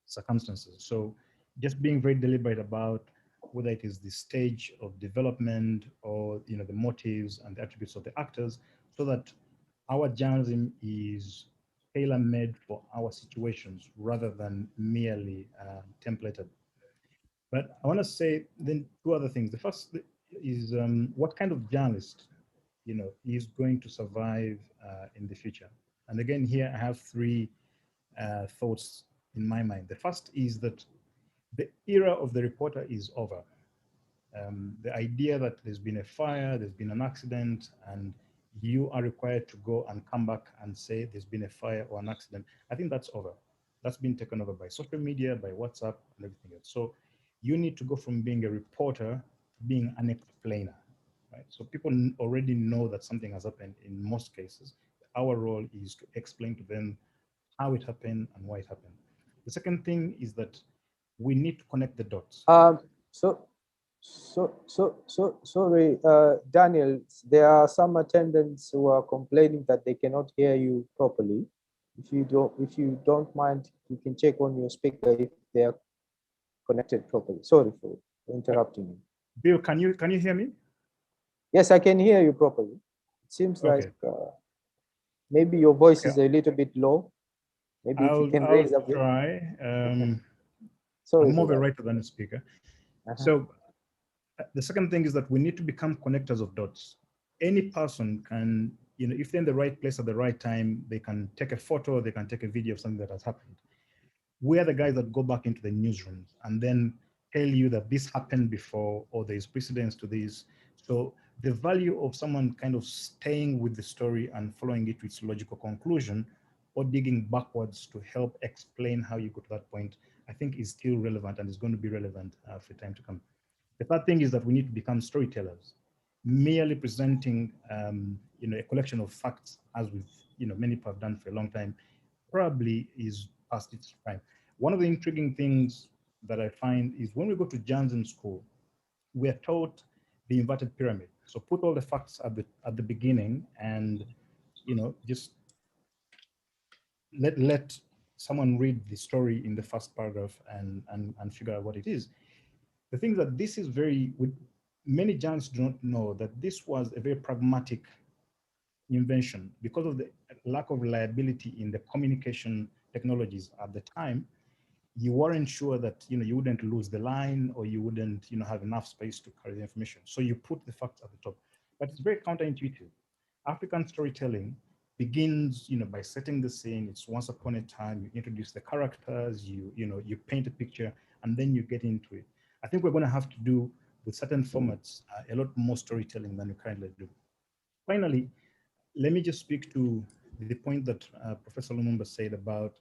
circumstances. So just being very deliberate about whether it is the stage of development or the motives and the attributes of the actors, so that our journalism is tailor-made for our situations rather than merely templated. But I want to say then two other things. The first is what kind of journalist is going to survive in the future. And again, here I have three thoughts in my mind. The first is that the era of the reporter is over. The idea that there's been a fire, there's been an accident, and you are required to go and come back and say there's been a fire or an accident, I think that's over. That's been taken over by social media, by WhatsApp, and everything else. So you need to go from being a reporter to being an explainer, right? So people already know that something has happened in most cases. Our role is to explain to them how it happened and why it happened. The second thing is that we need to connect the dots. Sorry, Daniel, there are some attendants who are complaining that they cannot hear you properly. If you don't mind, you can check on your speaker if they are connected properly. Sorry for interrupting you. Bill, can you hear me? Yes, I can hear you properly. It seems like maybe your voice is a little bit low. Maybe if you can raise a bit. I'll try. Sorry I'm more of for a that. writer than a speaker. So the second thing is that we need to become connectors of dots. Any person can, if they're in the right place at the right time, they can take a photo, they can take a video of something that has happened. We are the guys that go back into the newsrooms and then tell you that this happened before, or there is precedence to this. So the value of someone kind of staying with the story and following it to its logical conclusion, or digging backwards to help explain how you got to that point, I think is still relevant and is going to be relevant for time to come. The third thing is that we need to become storytellers. Merely presenting, a collection of facts, as we've, many people have done for a long time, probably is past its prime. One of the intriguing things that I find is when we go to journalism school, we are taught the inverted pyramid. So put all the facts at the beginning, and just let someone read the story in the first paragraph and figure out what it is. The thing that this is many journalists do not know that this was a very pragmatic invention because of the lack of reliability in the communication technologies at the time. You weren't sure that you wouldn't lose the line, or you wouldn't have enough space to carry the information. So you put the facts at the top, but it's very counterintuitive. African storytelling begins by setting the scene. It's once upon a time. You introduce the characters, you paint a picture, and then you get into it. I think we're going to have to do with certain formats a lot more storytelling than we currently do. Finally, let me just speak to the point that Professor Lumumba said about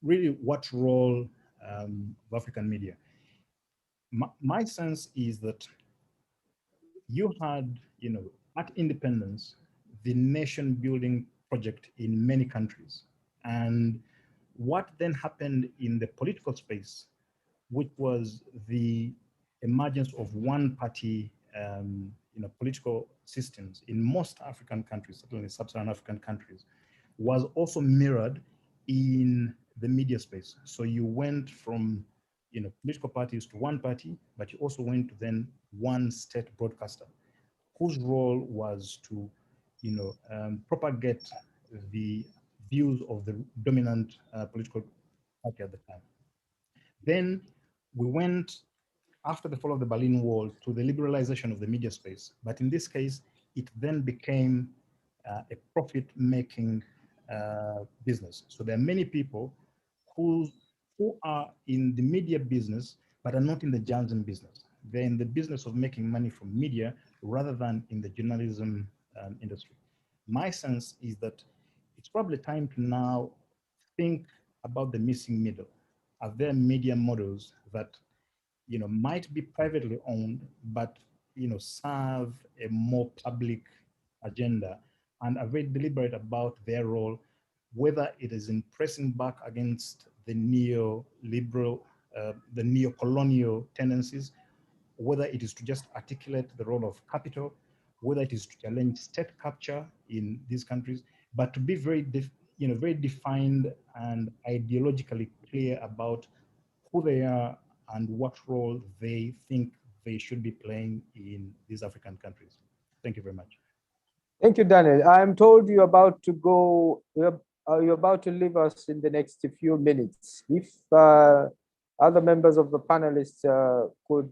really what role of African media. My sense is that you had, at independence, the nation building project in many countries. And what then happened in the political space, which was the emergence of one party political systems in most African countries, certainly sub-Saharan African countries, was also mirrored in the media space. So you went from political parties to one party, but you also went to then one state broadcaster, whose role was to propagate the views of the dominant political party at the time. Then we went, after the fall of the Berlin Wall, to the liberalization of the media space. But in this case, it then became a profit-making business. So there are many people who are in the media business, but are not in the journalism business. They're in the business of making money from media rather than in the journalism industry. My sense is that it's probably time to now think about the missing middle. Are there media models that might be privately owned, but serve a more public agenda and are very deliberate about their role, whether it is in pressing back against the neo-liberal, the neo-colonial tendencies, whether it is to just articulate the role of capital, whether it is to challenge state capture in these countries, but to be very defined and ideologically clear about who they are and what role they think they should be playing in these African countries. Thank you very much. Thank you, Daniel. I'm told you're about to go, you're about to leave us in the next few minutes. If other members of the panelists could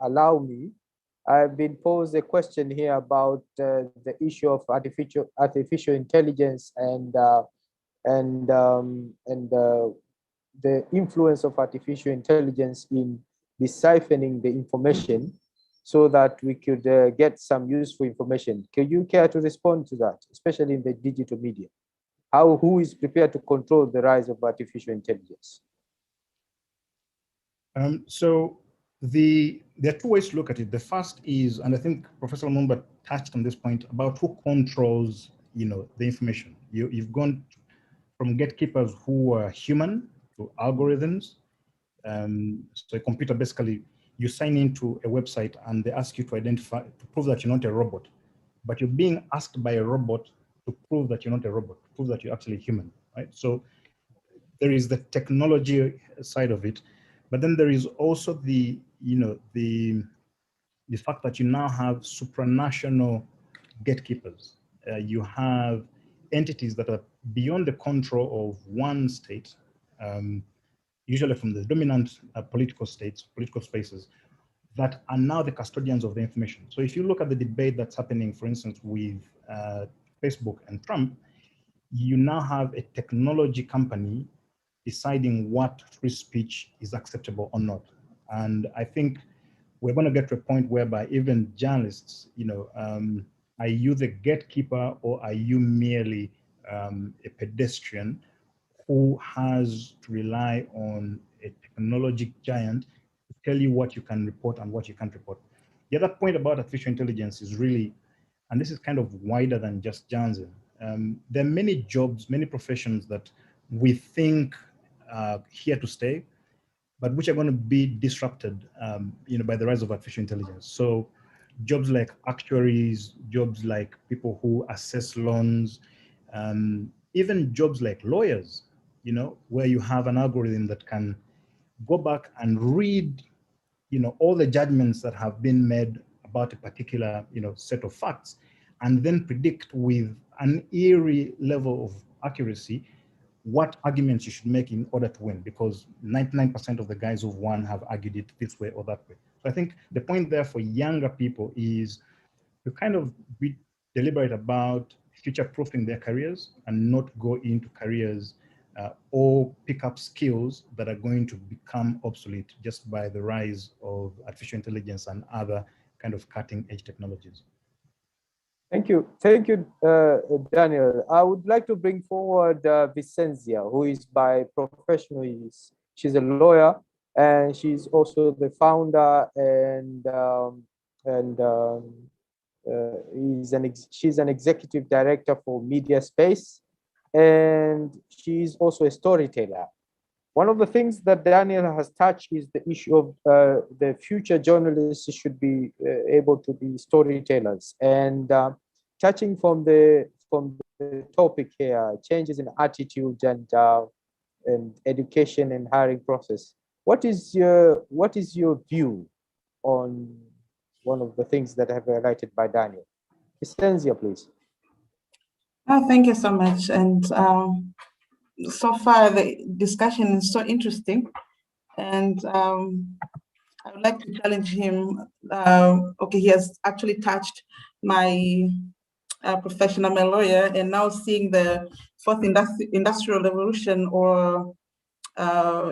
allow me, I've been posed a question here about the issue of artificial intelligence and the influence of artificial intelligence in deciphering the information so that we could get some useful information. Could you care to respond to that, especially in the digital media? Who is prepared to control the rise of artificial intelligence? So there are two ways to look at it. The first is, and I think Professor Lumumba touched on this point, about who controls, the information. You've gone from gatekeepers who are human to algorithms. So a computer, basically, you sign into a website and they ask you to prove that you're not a robot, but you're being asked by a robot to prove that you're not a robot, to prove that you're actually human, right? So there is the technology side of it, but then there is also the fact that you now have supranational gatekeepers. You have entities that are beyond the control of one state, usually from the dominant political spaces, that are now the custodians of the information. So if you look at the debate that's happening, for instance, with Facebook and Trump, you now have a technology company deciding what free speech is acceptable or not. And I think we're going to get to a point whereby even journalists, are you the gatekeeper or are you merely a pedestrian who has to rely on a technology giant to tell you what you can report and what you can't report? The other point about artificial intelligence is really, and this is kind of wider than just journalism, there are many jobs, many professions that we think are here to stay, but which are going to be disrupted, by the rise of artificial intelligence. So jobs like actuaries, jobs like people who assess loans, even jobs like lawyers, where you have an algorithm that can go back and read, all the judgments that have been made about a particular, set of facts, and then predict with an eerie level of accuracy what arguments you should make in order to win, because 99% of the guys who've won have argued it this way or that way. So I think the point there for younger people is to kind of be deliberate about future-proofing their careers and not go into careers or pick up skills that are going to become obsolete just by the rise of artificial intelligence and other kind of cutting-edge technologies. Thank you, Daniel. I would like to bring forward Vicencia, who is by profession, she's a lawyer, and she's also the founder she's an executive director for Media Space, and she's also a storyteller. One of the things that Daniel has touched is the issue of the future journalists should be able to be storytellers. And touching from the topic here, changes in attitude and education and hiring process. What is your view on one of the things that have been highlighted by Daniel? Vicencia, please. Oh, thank you so much. And so far, the discussion is so interesting, and I would like to challenge him. Okay, he has actually touched my profession. I'm a lawyer, and now seeing the fourth industrial revolution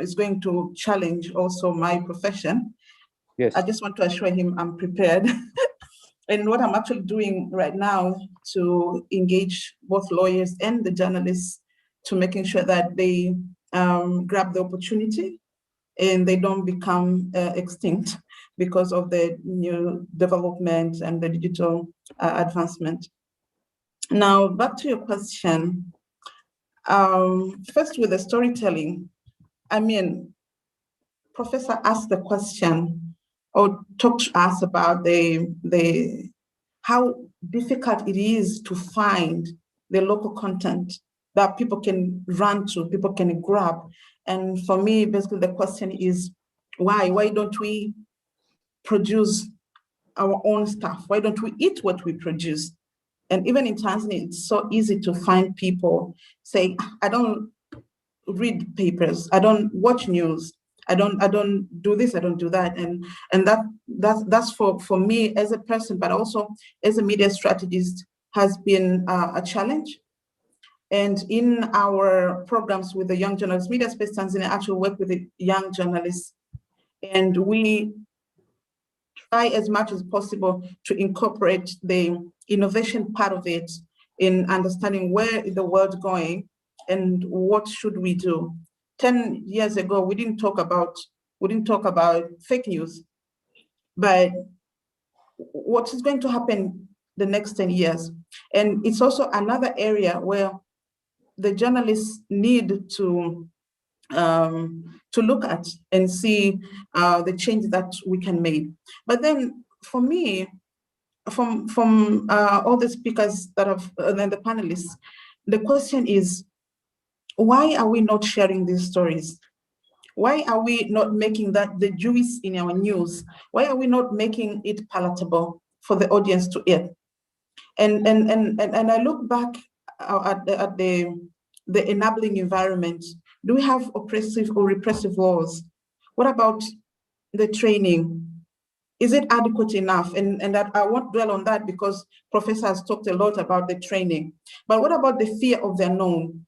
is going to challenge also my profession. Yes. I just want to assure him I'm prepared. And what I'm actually doing right now to engage both lawyers and the journalists to making sure that they grab the opportunity and they don't become extinct because of the new development and the digital advancement. Now, back to your question. First with the storytelling, Professor asked the question or talked to us about how difficult it is to find the local content that people can run to, people can grab. And for me, basically the question is, why? Why don't we produce our own stuff? Why don't we eat what we produce? And even in Tanzania, it's so easy to find people say, I don't read papers, I don't watch news, I don't do this, I don't do that. And that's for me as a person, but also as a media strategist, has been a challenge. And in our programs with the Young Journalists Media Space Tanzania, I actually work with the young journalists, and we try as much as possible to incorporate the innovation part of it in understanding where is the world going and what should we do. 10 years ago, we didn't talk about fake news, but what is going to happen the next 10 years? And it's also another area where the journalists need to look at and see the change that we can make. But then for me, from all the speakers that have, and the panelists, the question is, why are we not sharing these stories? Why are we not making that the juice in our news? Why are we not making it palatable for the audience to eat? And I look back at the enabling environment. Do we have oppressive or repressive laws? What about the training? Is it adequate enough? And that I won't dwell on that because Professor has talked a lot about the training. But what about the fear of the unknown?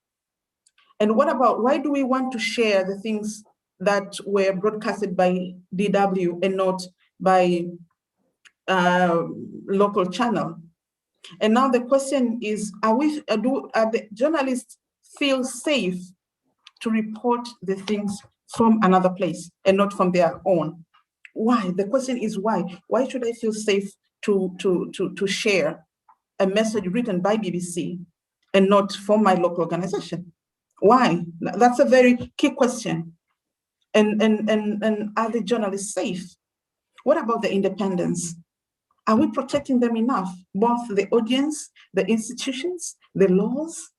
And what about, why do we want to share the things that were broadcasted by DW and not by local channel? And now the question is, are the journalists feel safe to report the things from another place and not from their own? Why? The question is why? Why should I feel safe to share a message written by BBC and not from my local organization? Why? That's a very key question. And are the journalists safe? What about the independence? Are we protecting them enough? Both the audience, the institutions, the laws,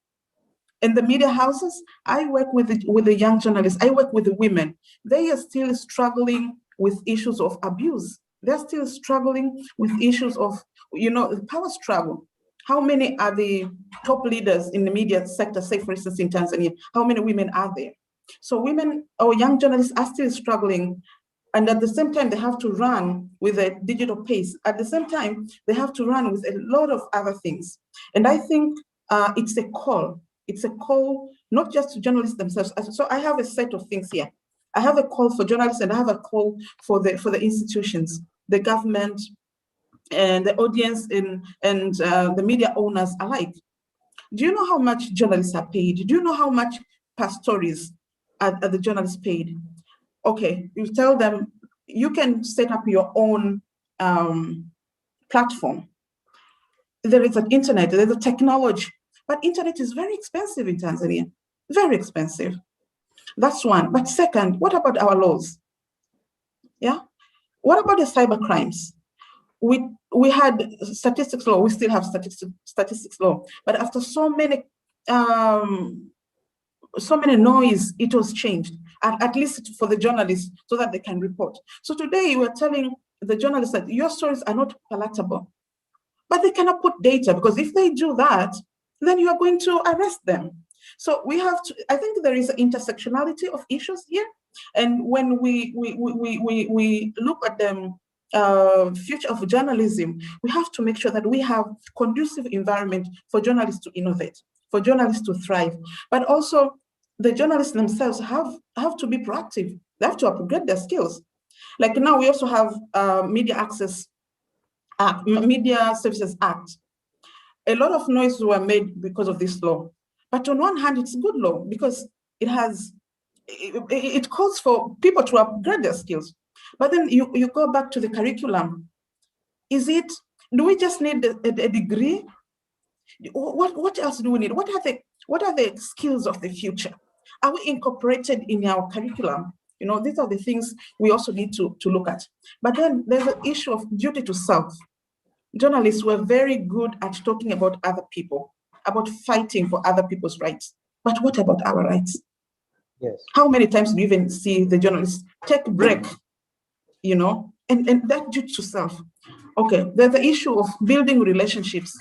and the media houses? I work with the young journalists. I work with the women. They are still struggling with issues of abuse. They're still struggling with issues of, the power struggle. How many are the top leaders in the media sector, say for instance in Tanzania? How many women are there? So women or young journalists are still struggling. And at the same time, they have to run with a digital pace. At the same time, they have to run with a lot of other things. And I think it's a call. It's a call, not just to journalists themselves. So I have a set of things here. I have a call for journalists and I have a call for the institutions, the government, and the audience and the media owners alike. Do you know how much journalists are paid? Do you know how much per stories are the journalists paid? Okay, you tell them you can set up your own platform. There is an internet, there's a technology, but internet is very expensive in Tanzania, very expensive. That's one. But second, what about our laws? Yeah, what about the cyber crimes? We had statistics law, we still have statistics law, but after so many noise, it was changed, at least for the journalists, so that they can report. So today we're telling the journalists that your stories are not palatable, but they cannot put data, because if they do that, then you are going to arrest them. So we have to, I think there is an intersectionality of issues here. And when we look at the future of journalism, we have to make sure that we have conducive environment for journalists to innovate, for journalists to thrive, but also the journalists themselves have to be proactive. They have to upgrade their skills. Like now we also have Media Access Act, Media Services Act. A lot of noise were made because of this law. But on one hand, it's a good law because it calls for people to upgrade their skills. But then you go back to the curriculum. Do we just need a degree? What else do we need? What are the skills of the future? Are we incorporated in our curriculum? These are the things we also need to look at. But then there's an issue of duty to self. Journalists were very good at talking about other people, about fighting for other people's rights. But what about our rights? Yes. How many times do you even see the journalists take a break, and that duty to self? Okay, there's the issue of building relationships.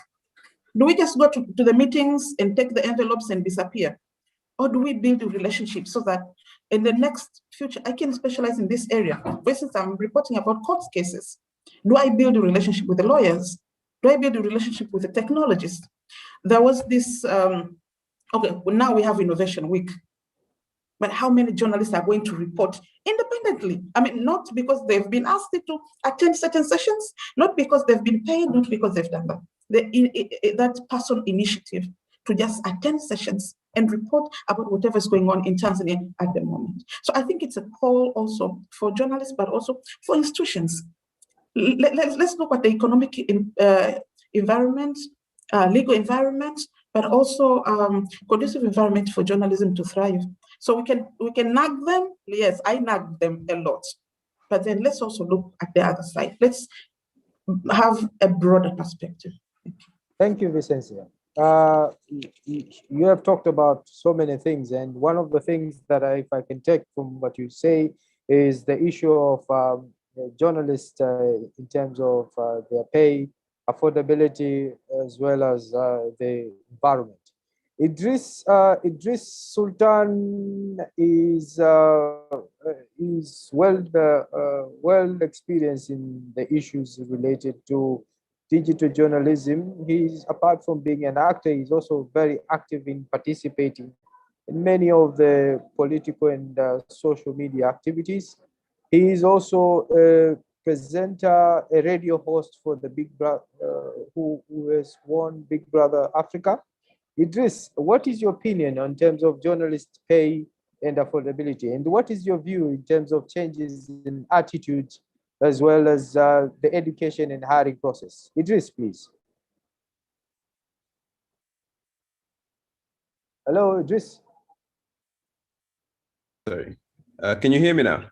Do we just go to the meetings and take the envelopes and disappear? Or do we build a relationship so that in the next future, I can specialize in this area? For instance, I'm reporting about court cases. Do I build a relationship with the lawyers? Do I build a relationship with the technologists? There was this, okay, well, now we have Innovation Week. But how many journalists are going to report independently? I mean, not because they've been asked to attend certain sessions, not because they've been paid, not because they've done that. That personal initiative to just attend sessions and report about whatever is going on in Tanzania at the moment. So I think it's a call also for journalists, but also for institutions. Let's look at the economic environment, legal environment, but also conducive environment for journalism to thrive. So we can nag them. Yes, I nag them a lot, but then let's also look at the other side. Let's have a broader perspective. Thank you, Vicencia. You have talked about so many things, and one of the things that if I can take from what you say is the issue of journalists in terms of their pay, affordability, as well as the environment. Idris Sultan is well experienced in the issues related to digital journalism. He's, apart from being an actor, he's also very active in participating in many of the political and social media activities. He is also a presenter, a radio host for the Big Brother, who has won Big Brother Africa. Idris, what is your opinion on terms of journalist pay and affordability? And what is your view in terms of changes in attitude as well as the education and hiring process? Idris, please. Hello, Idris. Sorry. Can you hear me now?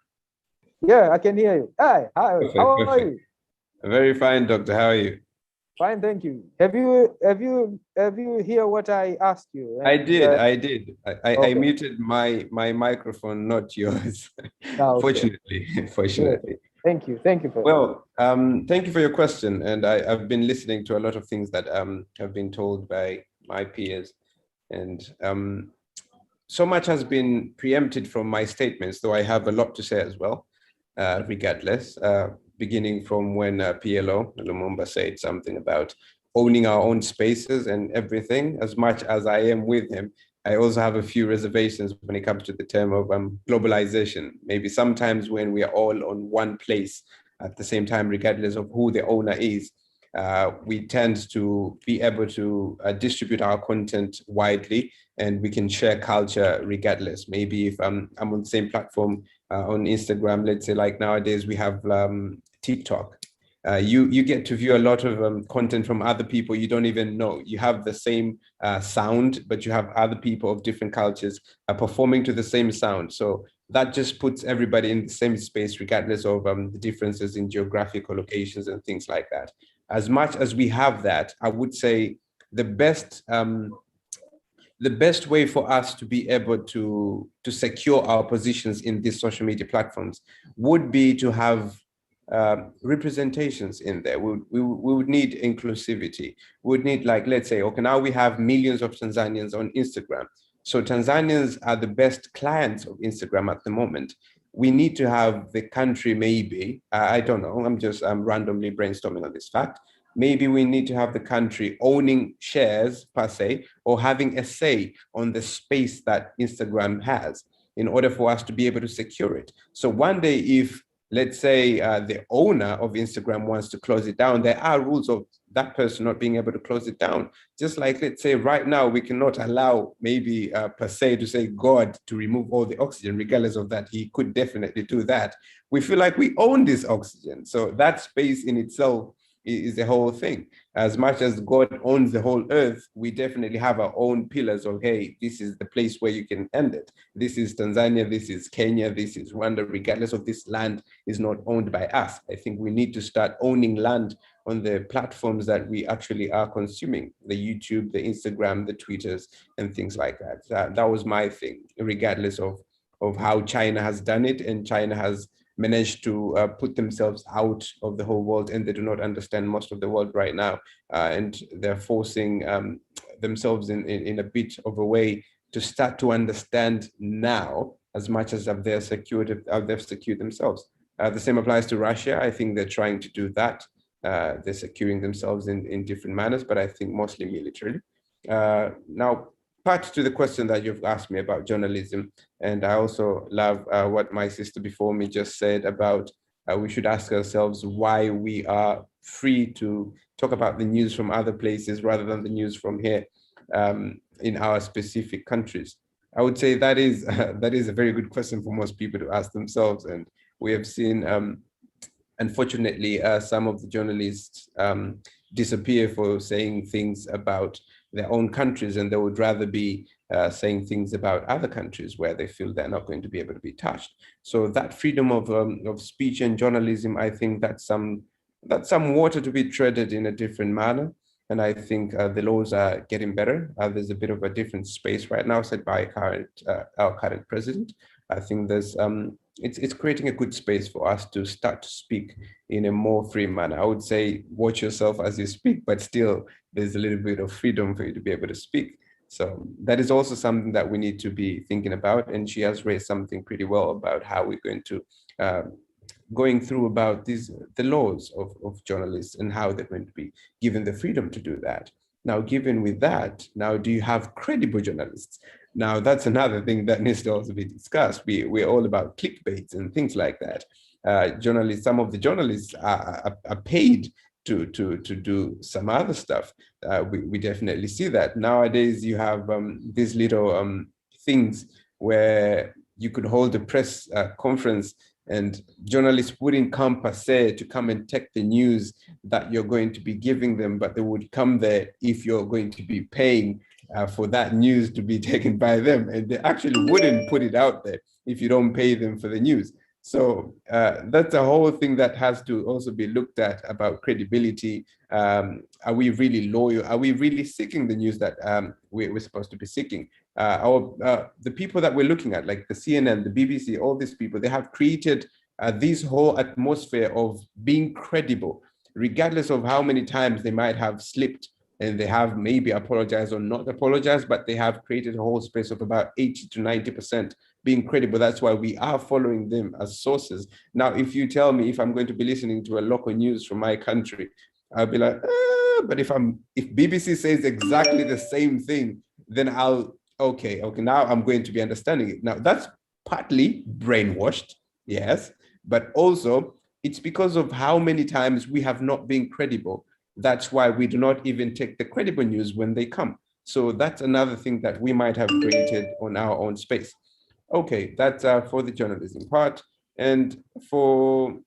Yeah, I can hear you. Hi, Perfect, how are perfect. you? Very fine, doctor. How are you? Fine, thank you. Have you hear what I asked you? I And, did. I okay. muted my microphone, not yours. Okay. Fortunately. Thank you for Well, thank you for your question. And I've been listening to a lot of things that have been told by my peers. And so much has been preempted from my statements, though I have a lot to say as well, regardless, beginning from when PLO, Lumumba, said something about owning our own spaces and everything. As much as I am with him, I also have a few reservations when it comes to the term of globalization. Maybe sometimes when we are all on one place at the same time, regardless of who the owner is, we tend to be able to distribute our content widely, and we can share culture regardless. Maybe if I'm on the same platform on Instagram, let's say like nowadays we have TikTok, you get to view a lot of content from other people you don't even know. You have the same sound, but you have other people of different cultures performing to the same sound. So that just puts everybody in the same space, regardless of the differences in geographical locations and things like that. As much as we have that, I would say the best way for us to be able to secure our positions in these social media platforms would be to have representations in there. We would need inclusivity. We would need, like, let's say, okay, now we have millions of Tanzanians on Instagram. So Tanzanians are the best clients of Instagram at the moment. We need to have the country, maybe, I don't know, I'm randomly brainstorming on this fact. Maybe we need to have the country owning shares per se, or having a say on the space that Instagram has in order for us to be able to secure it. So one day, if, let's say, the owner of Instagram wants to close it down, there are rules of that person not being able to close it down. Just like, let's say right now, we cannot allow maybe per se to say God to remove all the oxygen, regardless of that. He could definitely do that. We feel like we own this oxygen. So that space in itself is the whole thing. As much as God owns the whole earth, we definitely have our own pillars of, hey, this is the place where you can end it. This is Tanzania, this is Kenya, this is Rwanda, regardless of this land is not owned by us. I think we need to start owning land on the platforms that we actually are consuming, the YouTube, the Instagram, the Twitters, and things like that. That was my thing, regardless of how China has done it, and China has managed to put themselves out of the whole world, and they do not understand most of the world right now. And they're forcing themselves in a bit of a way to start to understand now as much as they've secured themselves. The same applies to Russia. I think they're trying to do that. They're securing themselves in different manners, but I think mostly militarily. Now, part to the question that you've asked me about journalism, and I also love what my sister before me just said about we should ask ourselves why we are free to talk about the news from other places rather than the news from here in our specific countries. I would say that is a very good question for most people to ask themselves, and we have seen, unfortunately, some of the journalists disappear for saying things about their own countries, and they would rather be saying things about other countries where they feel they're not going to be able to be touched. So that freedom of speech and journalism, I think that's some water to be treaded in a different manner. And I think the laws are getting better. There's a bit of a different space right now set by our current president. I think there's it's creating a good space for us to start to speak in a more free manner. I would say watch yourself as you speak, but still there's a little bit of freedom for you to be able to speak. So that is also something that we need to be thinking about. And she has raised something pretty well about how we're going to going through about the laws of journalists and how they're going to be given the freedom to do that. Now, given with that, now do you have credible journalists? Now, that's another thing that needs to also be discussed. We're all about clickbaits and things like that. Journalists, some of the journalists are paid to do some other stuff. We definitely see that. Nowadays, you have these little things where you could hold a press conference and journalists wouldn't come per se to come and take the news that you're going to be giving them, but they would come there if you're going to be paying for that news to be taken by them. And they actually wouldn't put it out there if you don't pay them for the news. So that's a whole thing that has to also be looked at about credibility. Are we really loyal? Are we really seeking the news that we're supposed to be seeking? The people that we're looking at, like the CNN, the BBC, all these people, they have created this whole atmosphere of being credible, regardless of how many times they might have slipped and they have maybe apologized or not apologized, but they have created a whole space of about 80 to 90% being credible. That's why we are following them as sources. Now, if you tell me if I'm going to be listening to a local news from my country, I'll be like, but if BBC says exactly the same thing, then okay, now I'm going to be understanding it. Now, that's partly brainwashed, yes, but also it's because of how many times we have not been credible. That's why we do not even take the credible news when they come. So that's another thing that we might have created on our own space. Okay, that's for the journalism part. And for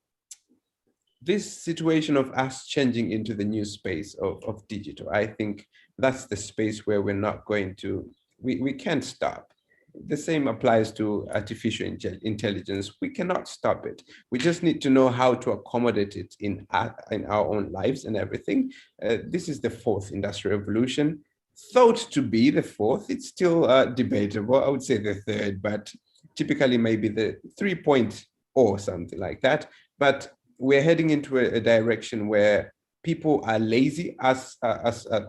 this situation of us changing into the new space of digital, I think that's the space where we're not going to, we can't stop. The same applies to artificial intelligence. We cannot stop it. We just need to know how to accommodate it in our own lives and everything. This is the fourth industrial revolution. Thought to be the fourth, it's still debatable. I would say the third, but typically maybe the 3.0 or something like that. But we're heading into a direction where people are lazy, as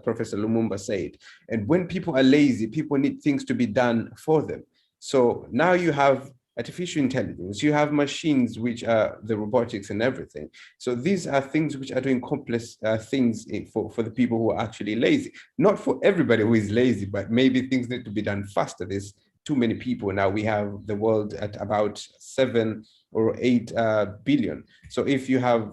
Professor Lumumba said. And when people are lazy, people need things to be done for them. So now you have artificial intelligence, you have machines, which are the robotics and everything. So these are things which are doing complex things for the people who are actually lazy. Not for everybody who is lazy, but maybe things need to be done faster. There's too many people. Now we have the world at about 7 or 8 billion. So if you have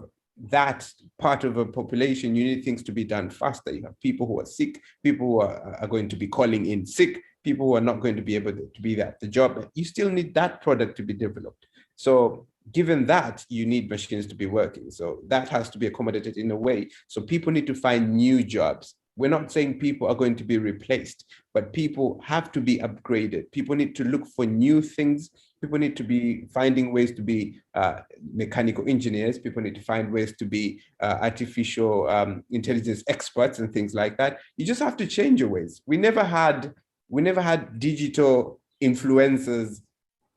that part of a population, you need things to be done faster. You have people who are sick, people who are going to be calling in sick, people who are not going to be able to be at the job. You still need that product to be developed. So given that, you need machines to be working. So that has to be accommodated in a way. So people need to find new jobs. We're not saying people are going to be replaced, but people have to be upgraded. People need to look for new things. People need to be finding ways to be mechanical engineers. People need to find ways to be artificial intelligence experts and things like that. You just have to change your ways. We never had digital influencers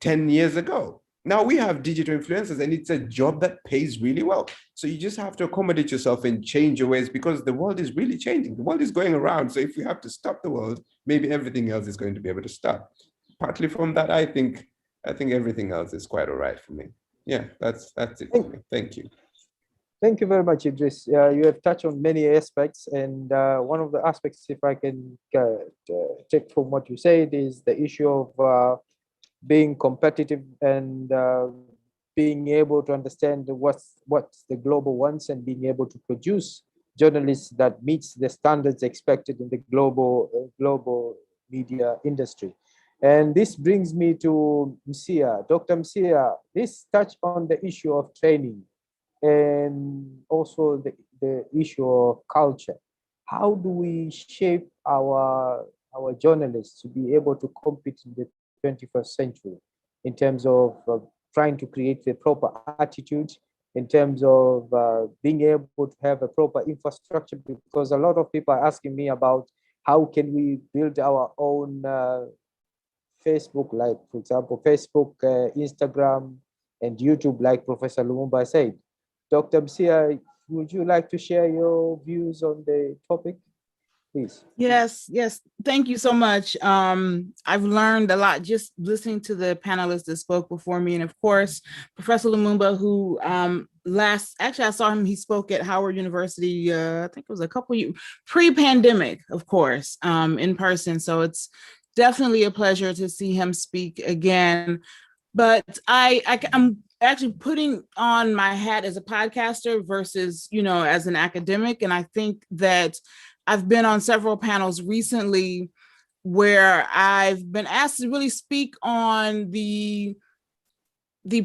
10 years ago. Now we have digital influencers, and it's a job that pays really well. So you just have to accommodate yourself and change your ways, because the world is really changing. The world is going around. So if we have to stop the world, maybe everything else is going to be able to stop. Partly from that, I think everything else is quite all right for me. Yeah, that's it for me. Thank you. Thank you very much, Idris. You have touched on many aspects, and one of the aspects, if I can take from what you said, is the issue of being competitive and being able to understand what's the global wants, and being able to produce journalists that meets the standards expected in the global media industry. And this brings me to Msia. Dr. Msia, this touch on the issue of training and also the issue of culture. How do we shape our journalists to be able to compete in the 21st century in terms of trying to create the proper attitude, in terms of being able to have a proper infrastructure? Because a lot of people are asking me about how can we build our own Facebook, like for example, Facebook, Instagram, and YouTube, like Professor Lumumba said. Dr. Msia, would you like to share your views on the topic, please? Yes. Thank you so much. I've learned a lot just listening to the panelists that spoke before me. And of course, Professor Lumumba, who actually I saw him, he spoke at Howard University, I think it was a couple years, pre-pandemic, of course, in person. So it's definitely a pleasure to see him speak again. But I'm actually putting on my hat as a podcaster versus, as an academic. And I think that I've been on several panels recently where I've been asked to really speak on the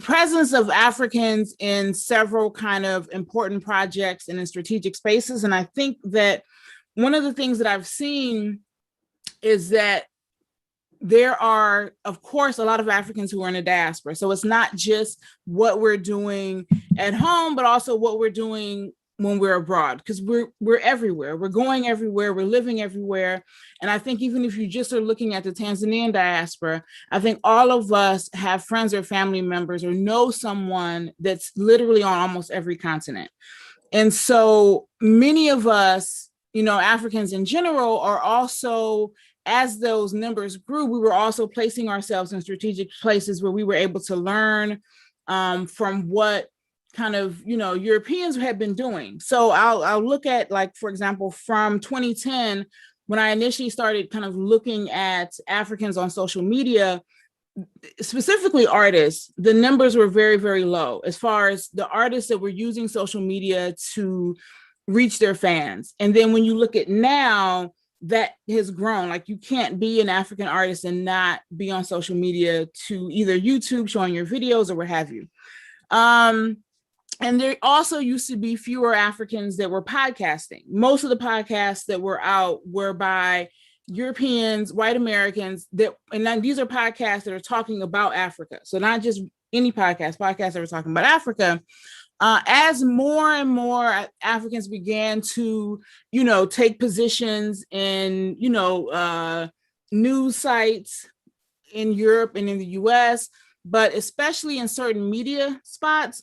presence of Africans in several kind of important projects and in strategic spaces. And I think that one of the things that I've seen is that there are, of course, a lot of Africans who are in the diaspora. So it's not just what we're doing at home, but also what we're doing when we're abroad, because we're everywhere. We're going everywhere. We're living everywhere. And I think even if you just are looking at the Tanzanian diaspora, I think all of us have friends or family members or know someone that's literally on almost every continent. And so many of us, Africans in general, are also, as those numbers grew, we were also placing ourselves in strategic places where we were able to learn from what kind of, Europeans had been doing. So I'll look at, like, for example, from 2010, when I initially started kind of looking at Africans on social media, specifically artists, the numbers were very, very low as far as the artists that were using social media to reach their fans. And then when you look at now, that has grown. Like, you can't be an African artist and not be on social media to either YouTube showing your videos or what have you. And there also used to be fewer Africans that were podcasting. Most of the podcasts that were out were by Europeans, white Americans, and then these are podcasts that are talking about Africa. So not just any podcasts that are talking about Africa. As more and more Africans began to, take positions in, news sites in Europe and in the US, but especially in certain media spots.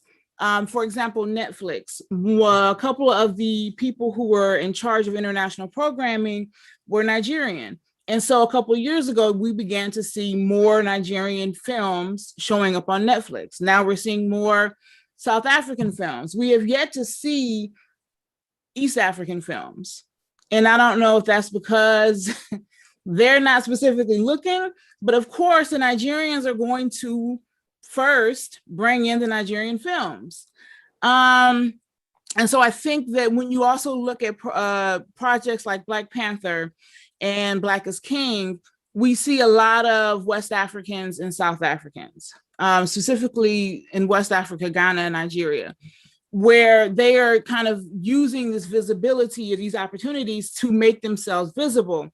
For example, Netflix. A couple of the people who were in charge of international programming were Nigerian. And so a couple of years ago, we began to see more Nigerian films showing up on Netflix. Now we're seeing more South African films. We have yet to see East African films. And I don't know if that's because they're not specifically looking, but of course the Nigerians are going to first bring in the Nigerian films. And so I think that when you also look at projects like Black Panther and Black is King, we see a lot of West Africans and South Africans, specifically in West Africa, Ghana, and Nigeria, where they are kind of using this visibility of these opportunities to make themselves visible.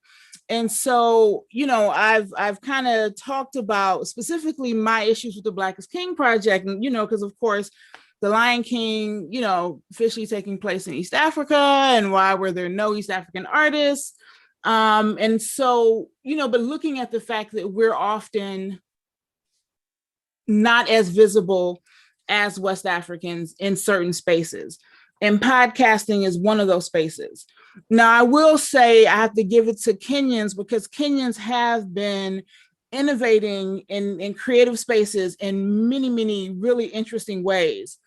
And so, I've kind of talked about specifically my issues with the Black is King project, and, because of course, the Lion King, officially taking place in East Africa, and why were there no East African artists? And so, but looking at the fact that we're often not as visible as West Africans in certain spaces. And podcasting is one of those spaces. Now, I will say I have to give it to Kenyans, because Kenyans have been innovating in creative spaces in many, many really interesting ways.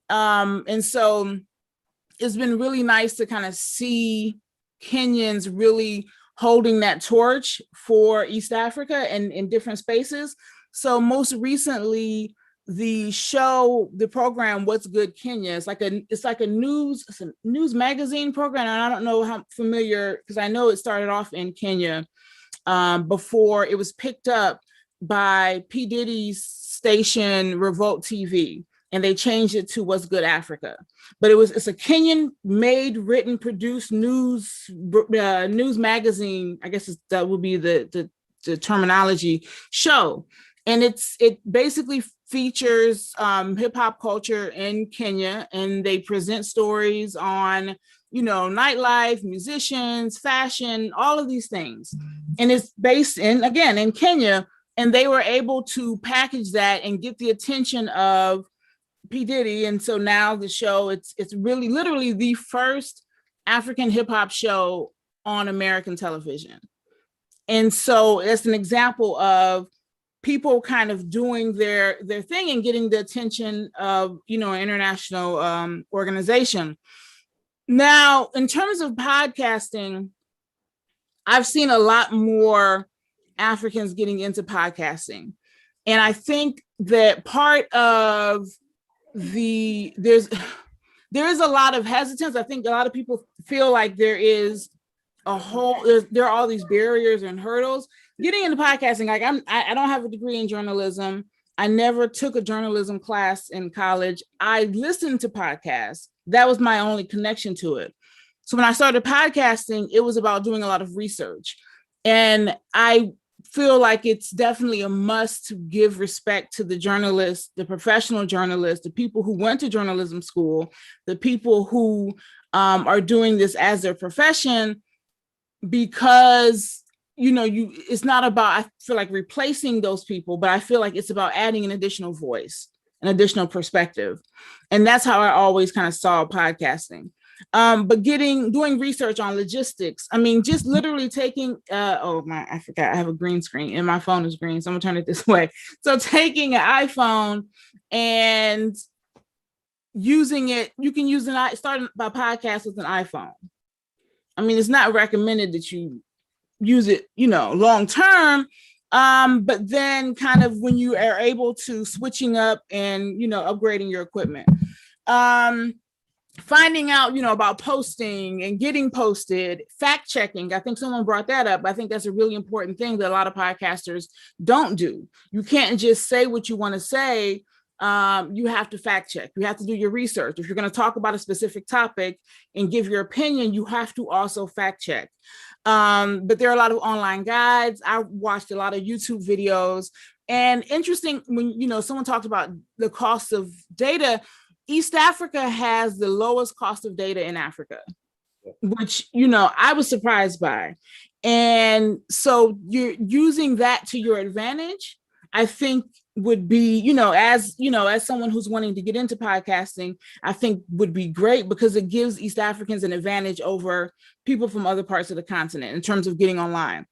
And so it's been really nice to kind of see Kenyans really holding that torch for East Africa and in different spaces. So most recently, the program What's Good Kenya, it's like a news magazine program, and I don't know how familiar, because I know it started off in Kenya before it was picked up by P. Diddy's station Revolt TV, and they changed it to What's Good Africa. But it's a Kenyan made, written, produced news magazine. I guess that would be the terminology show. And it basically features hip hop culture in Kenya, and they present stories on, nightlife, musicians, fashion, all of these things. And it's based in Kenya, and they were able to package that and get the attention of P. Diddy. And so now the show, it's really literally the first African hip hop show on American television. And so it's an example of people kind of doing their thing and getting the attention of, an international organization. Now, in terms of podcasting, I've seen a lot more Africans getting into podcasting. And I think that part of there is a lot of hesitance. I think a lot of people feel like there are all these barriers and hurdles getting into podcasting. Like I don't have a degree in journalism. I never took a journalism class in college. I listened to podcasts. That was my only connection to it. So when I started podcasting, it was about doing a lot of research. And I feel like it's definitely a must to give respect to the journalists, the professional journalists, the people who went to journalism school, the people who are doing this as their profession, because it's not about, I feel like, replacing those people, but I feel like it's about adding an additional voice, an additional perspective. And that's how I always kind of saw podcasting. But doing research on logistics, just literally taking, I forgot, I have a green screen and my phone is green, so I'm gonna turn it this way. So taking an iPhone and using it, you can start by podcast with an iPhone. It's not recommended that you use it, long term, but then kind of when you are able to switching up and, upgrading your equipment. Finding out, about posting and getting posted, fact checking. I think someone brought that up. I think that's a really important thing that a lot of podcasters don't do. You can't just say what you want to say. You have to fact check. You have to do your research. If you're going to talk about a specific topic and give your opinion, you have to also fact check. But there are a lot of online guides. I watched a lot of YouTube videos. And interesting, when, someone talked about the cost of data, East Africa has the lowest cost of data in Africa, which, I was surprised by. And so you're using that to your advantage, I think would be, as someone who's wanting to get into podcasting, I think would be great, because it gives East Africans an advantage over people from other parts of the continent in terms of getting online.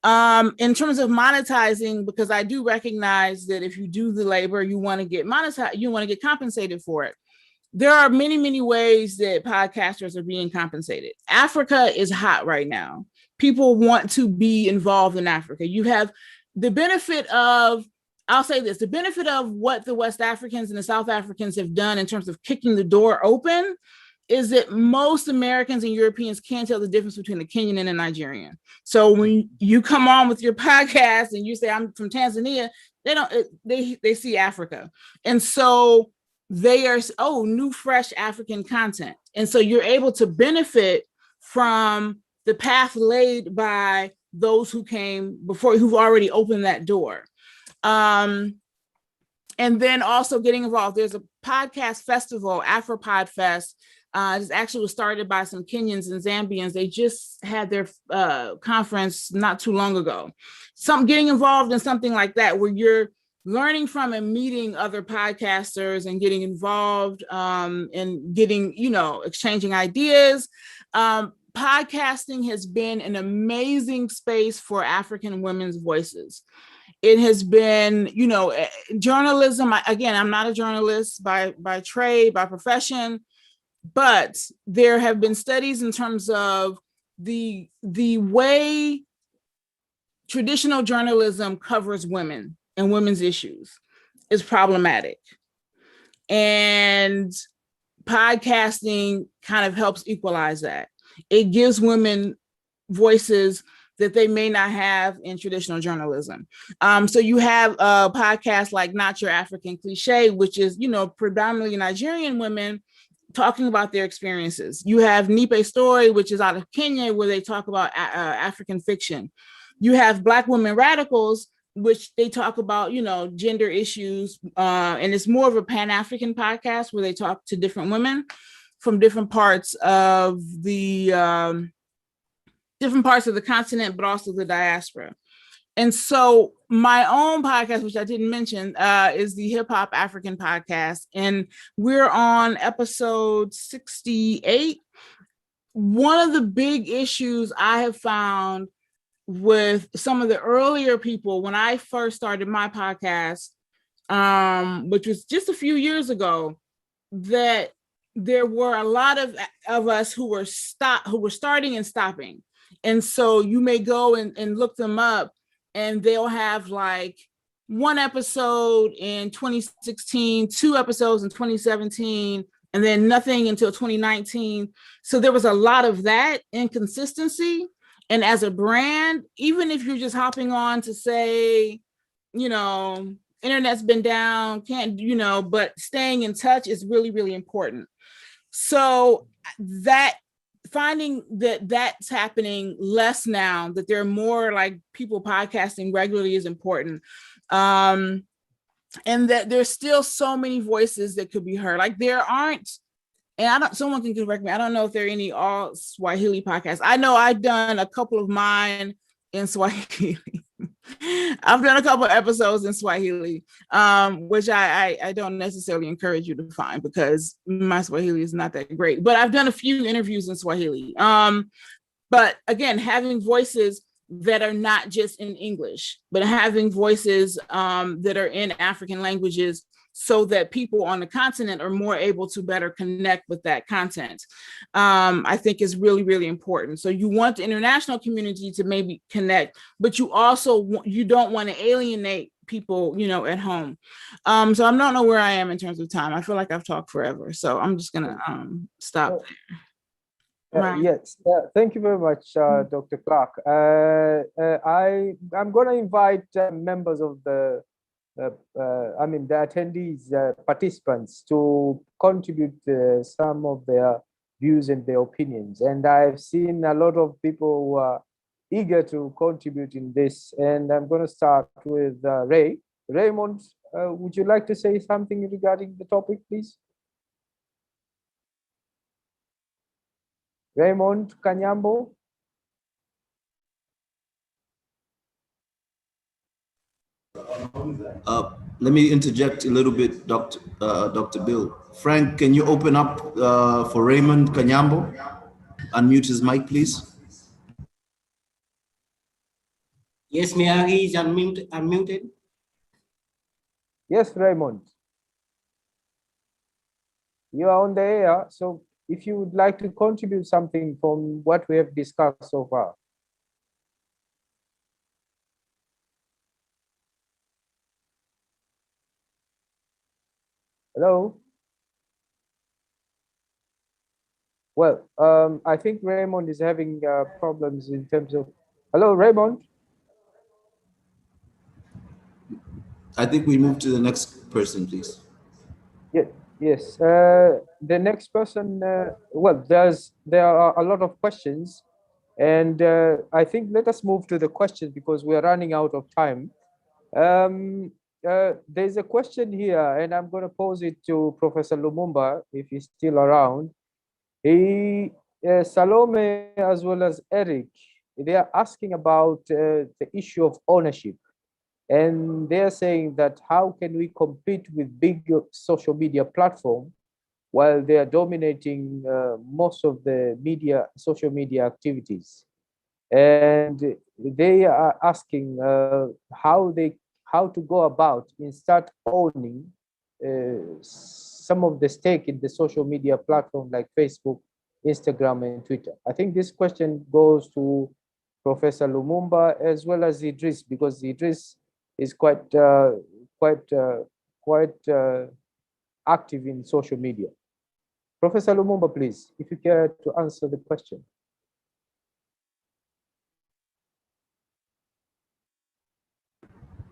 In terms of monetizing, because I do recognize that if you do the labor, you want to get monetized, you want to get compensated for it. There are many, many ways that podcasters are being compensated. Africa is hot right now. People want to be involved in Africa. You have the benefit of, I'll say this, the benefit of what the West Africans and the South Africans have done in terms of kicking the door open is that most Americans and Europeans can't tell the difference between a Kenyan and a Nigerian. So when you come on with your podcast and you say, I'm from Tanzania, they see Africa. And so they are, new, fresh African content. And so you're able to benefit from the path laid by those who came before, who've already opened that door. And then also getting involved. There's a podcast festival, Afropod Fest. This actually was started by some Kenyans and Zambians. They just had their conference not too long ago. Getting involved in something like that, where you're learning from and meeting other podcasters and getting involved and getting, exchanging ideas. Podcasting has been an amazing space for African women's voices. It has been, journalism. Again, I'm not a journalist by trade, by profession, but there have been studies in terms of the way traditional journalism covers women and women's issues is problematic. And podcasting kind of helps equalize that. It gives women voices that they may not have in traditional journalism. So you have a podcast like Not Your African Cliche, which is, predominantly Nigerian women talking about their experiences. You have Nipe Story, which is out of Kenya, where they talk about African fiction. You have Black Women Radicals, which they talk about, gender issues. And it's more of a Pan-African podcast where they talk to different women from different parts of the continent, but also the diaspora. And so my own podcast, which I didn't mention, is the Hip Hop African Podcast. And we're on episode 68. One of the big issues I have found with some of the earlier people when I first started my podcast, which was just a few years ago, that there were a lot of us who were starting and stopping. And so you may go and look them up, and they'll have like one episode in 2016, 2 episodes in 2017, and then nothing until 2019. So there was a lot of that inconsistency. And as a brand, even if you're just hopping on to say, internet's been down, but staying in touch is really, really important. So that finding that's happening less now, that there are more like people podcasting regularly is important. And that there's still so many voices that could be heard. Like there aren't, and someone can correct me, I don't know if there are any all Swahili podcasts. I know I've done a couple of mine in Swahili. I've done a couple of episodes in Swahili, which I don't necessarily encourage you to find because my Swahili is not that great, but I've done a few interviews in Swahili. But again, having voices that are not just in English, but having voices that are in African languages so that people on the continent are more able to better connect with that content, I think is really, really important. So you want the international community to maybe connect, but you don't want to alienate people, at home. So I don't know where I am in terms of time. I feel like I've talked forever, so I'm just gonna stop there. Yes, thank you very much, Dr. Clark. I'm going to invite members of the attendees, participants, to contribute some of their views and their opinions. And I've seen a lot of people who are eager to contribute in this. And I'm going to start with Ray. Raymond, would you like to say something regarding the topic, please? Raymond Kanyambo. Let me interject a little bit, Dr. Bill. Frank, can you open up for Raymond Kanyambo? Unmute his mic, please. Yes, Mayor, he is unmuted. Yes, Raymond. You are on the air, so if you would like to contribute something from what we have discussed so far. Hello? Well, I think Raymond is having problems in terms of... Hello, Raymond? I think we move to the next person, please. Yeah, yes. The next person, there are a lot of questions, and I think let us move to the questions because we are running out of time. There's a question here, and I'm going to pose it to Professor Lumumba if he's still around. Salome as well as Eric, they are asking about the issue of ownership And they're saying that how can we compete with big social media platform while they are dominating most of the social media activities. And they are asking how to go about and start owning some of the stake in the social media platform like Facebook, Instagram, and Twitter. I think this question goes to Professor Lumumba as well as Idris, because Idris is quite active in social media. Professor Lumumba, please, if you care to answer the question.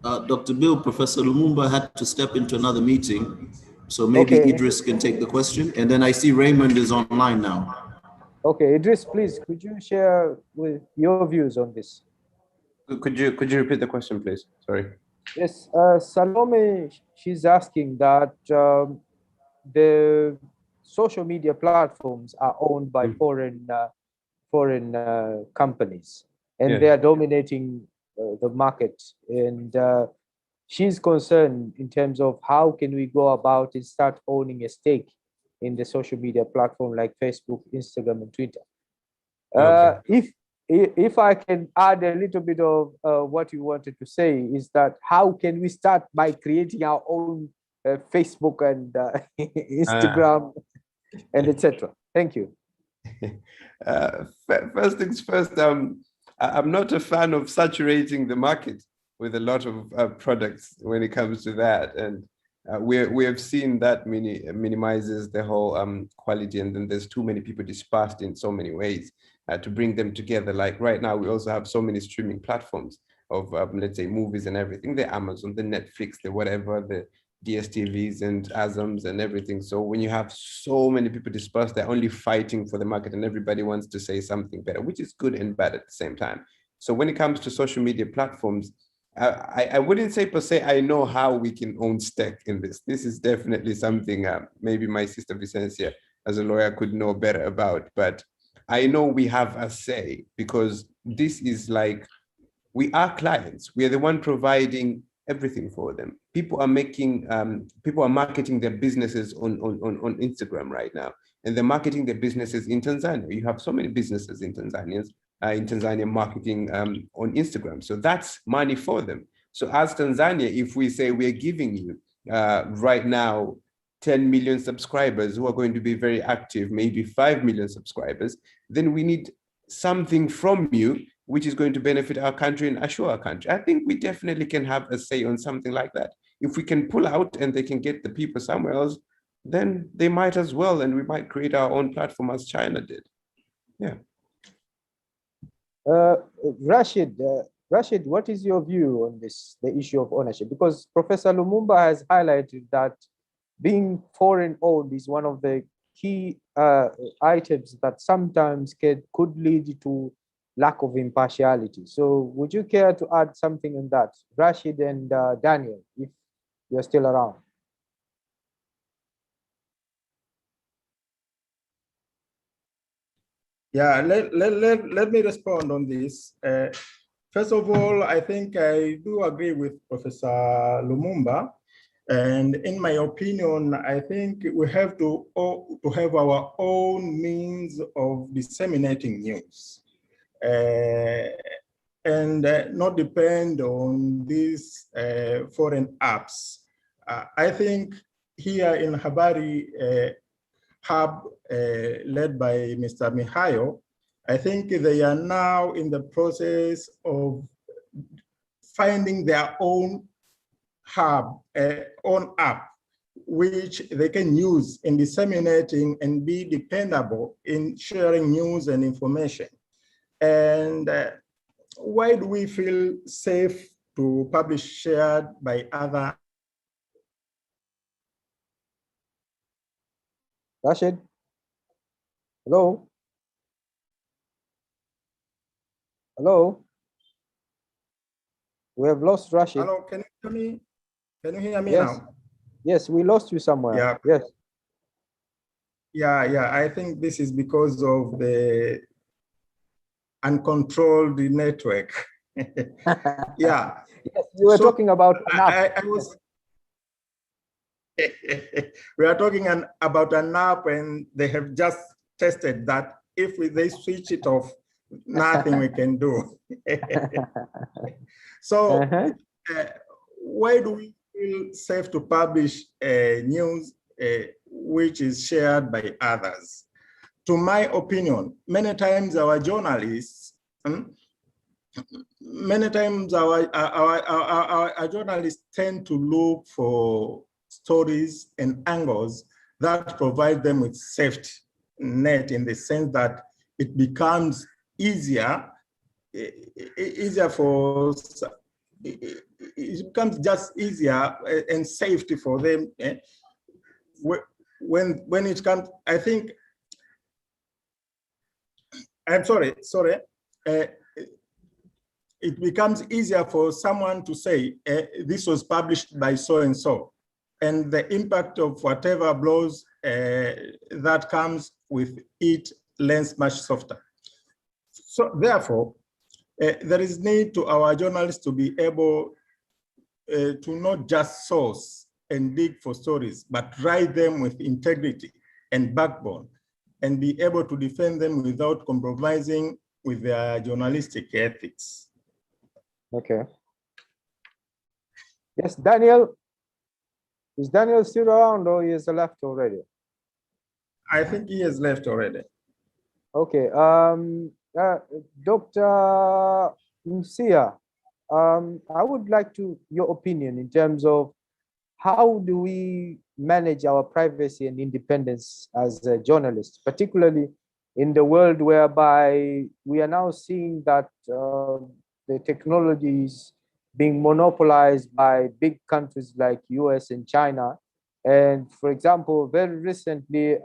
Dr. Bill, Professor Lumumba had to step into another meeting, so maybe Okay. Idris can take the question, and then I see Raymond is online now. Okay, Idris, please, could you share with your views on this? Could you repeat the question, please? Sorry. Yes, Salome, she's asking that the social media platforms are owned by foreign companies, and Yes. they are dominating the market. And she's concerned in terms of how can we go about and start owning a stake in the social media platform like Facebook, Instagram, and Twitter. Okay. If I can add a little bit of what you wanted to say, is that how can we start by creating our own Facebook and Instagram and etc. Thank you. First things first, I'm not a fan of saturating the market with a lot of products when it comes to that. And we have seen that minimizes the whole quality, and then there's too many people dispersed in so many ways to bring them together. Like right now, we also have so many streaming platforms of, let's say, movies and everything, the Amazon, the Netflix, the whatever, the DSTVs and ASMs and everything. So when you have so many people dispersed, they're only fighting for the market, and everybody wants to say something better, which is good and bad at the same time. So when it comes to social media platforms, I wouldn't say per se I know how we can own stake in this. This is definitely something maybe my sister Vicencia as a lawyer could know better about, but I know we have a say, because this is like, we are clients. We are the one providing everything for them. People are marketing their businesses on Instagram right now, and they're marketing their businesses in Tanzania. You have so many businesses in Tanzania marketing on Instagram. So that's money for them. So as Tanzania, if we say we're giving you right now 10 million subscribers who are going to be very active, maybe 5 million subscribers, then we need something from you which is going to benefit our country and assure our country. I think we definitely can have a say on something like that. If we can pull out and they can get the people somewhere else, then they might as well, and we might create our own platform as China did. Yeah. Rashid, what is your view on this, the issue of ownership? Because Professor Lumumba has highlighted that being foreign owned is one of the key items that sometimes could lead to lack of impartiality. So would you care to add something on that, Rashid and Daniel, if you're still around? Yeah, let me respond on this. First of all, I think I do agree with Professor Lumumba. And in my opinion, I think we have to have our own means of disseminating news and not depend on these foreign apps. I think here in Habari Hub, led by Mr. Mihayo, I think they are now in the process of finding their own hub, own app, which they can use in disseminating and be dependable in sharing news and information. And why do we feel safe to publish shared by other? Rashid, hello? Hello? We have lost Rashid. Hello, can you hear me? Can you hear me Yes. now? Yes, we lost you somewhere. Yeah. Yes. Yeah, I think this is because of the uncontrolled network. Yeah, Yes, you were So talking about an app. I was. We are talking about an app, and they have just tested that if they switch it off, nothing we can do. So why do we feel safe to publish news which is shared by others? To my opinion, many times our journalists, our journalists tend to look for stories and angles that provide them with safety net, in the sense that it becomes easier for, it becomes just easier and safety for them. When it comes, I think, I'm sorry. It becomes easier for someone to say, this was published by so-and-so, and the impact of whatever blows that comes with it lands much softer. So therefore, there is need to our journalists to be able to not just source and dig for stories, but write them with integrity and backbone, and be able to defend them without compromising with their journalistic ethics. Okay. Yes, Daniel. Is Daniel still around, or he has left already? I think he has left already. Okay. Dr. Msia, I would like your opinion in terms of how do we manage our privacy and independence as a journalist, particularly in the world whereby we are now seeing that the technology is being monopolized by big countries like US and China. And for example, very recently,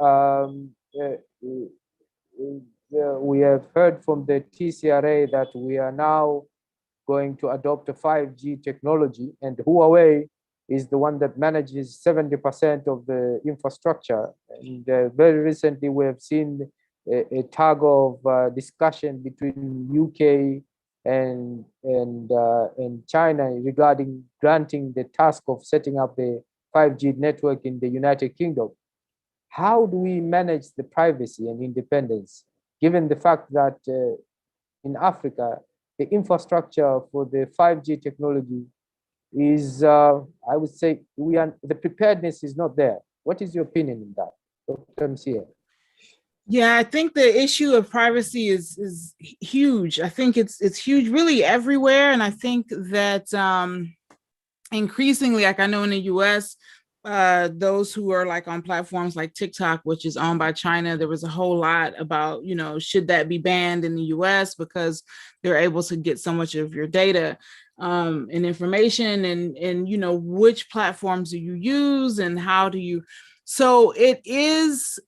we have heard from the TCRA that we are now going to adopt a 5G technology, and Huawei is the one that manages 70% of the infrastructure. And very recently, we have seen a tug of discussion between UK and China regarding granting the task of setting up the 5G network in the United Kingdom. How do we manage the privacy and independence, given the fact that in Africa, the infrastructure for the 5G technology is, I would say, the preparedness is not there. What is your opinion on that, Dr. Msia? Yeah, I think the issue of privacy is huge. I think it's huge really everywhere. And I think that increasingly, like I know in the US, those who are like on platforms like TikTok, which is owned by China, there was a whole lot about, should that be banned in the US because they're able to get so much of your data and information, and which platforms do you use and how do you, so it is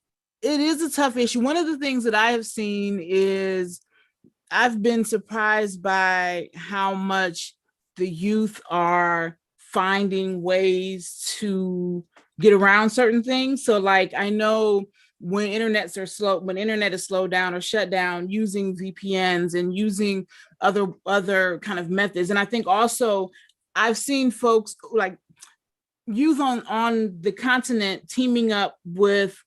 a tough issue. One of the things that I have seen is I've been surprised by how much the youth are finding ways to get around certain things. So like, I know when internet is slowed down or shut down, using VPNs and using other kind of methods. And I think also I've seen folks like youth on the continent teaming up with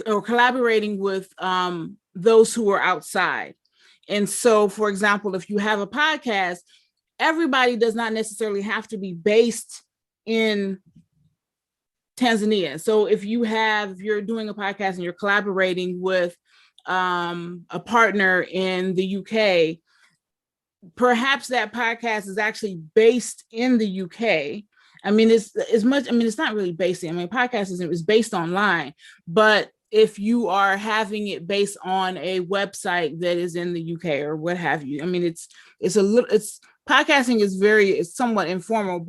or collaborating with those who are outside. And so, for example, if you have a podcast, everybody does not necessarily have to be based in Tanzania. So if you're doing a podcast and you're collaborating with a partner in the UK, perhaps that podcast is actually based in the UK. I mean, it's not really based in, podcast is based online, but if you are having it based on a website that is in the UK or what have you, podcasting is somewhat informal,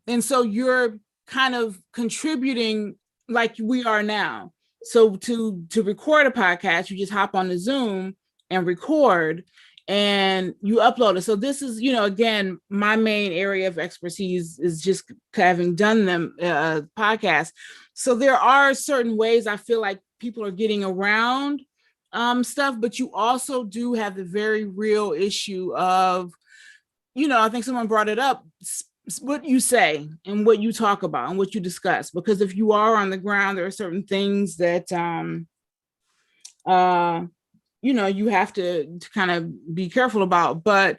and so you're kind of contributing like we are now. So to record a podcast, you just hop on the Zoom and record and you upload it. So this is, again, my main area of expertise is just having done them podcasts. So there are certain ways I feel like people are getting around stuff, but you also do have the very real issue of I think someone brought it up, what you say and what you talk about and what you discuss, because if you are on the ground, there are certain things that, you have to kind of be careful about. But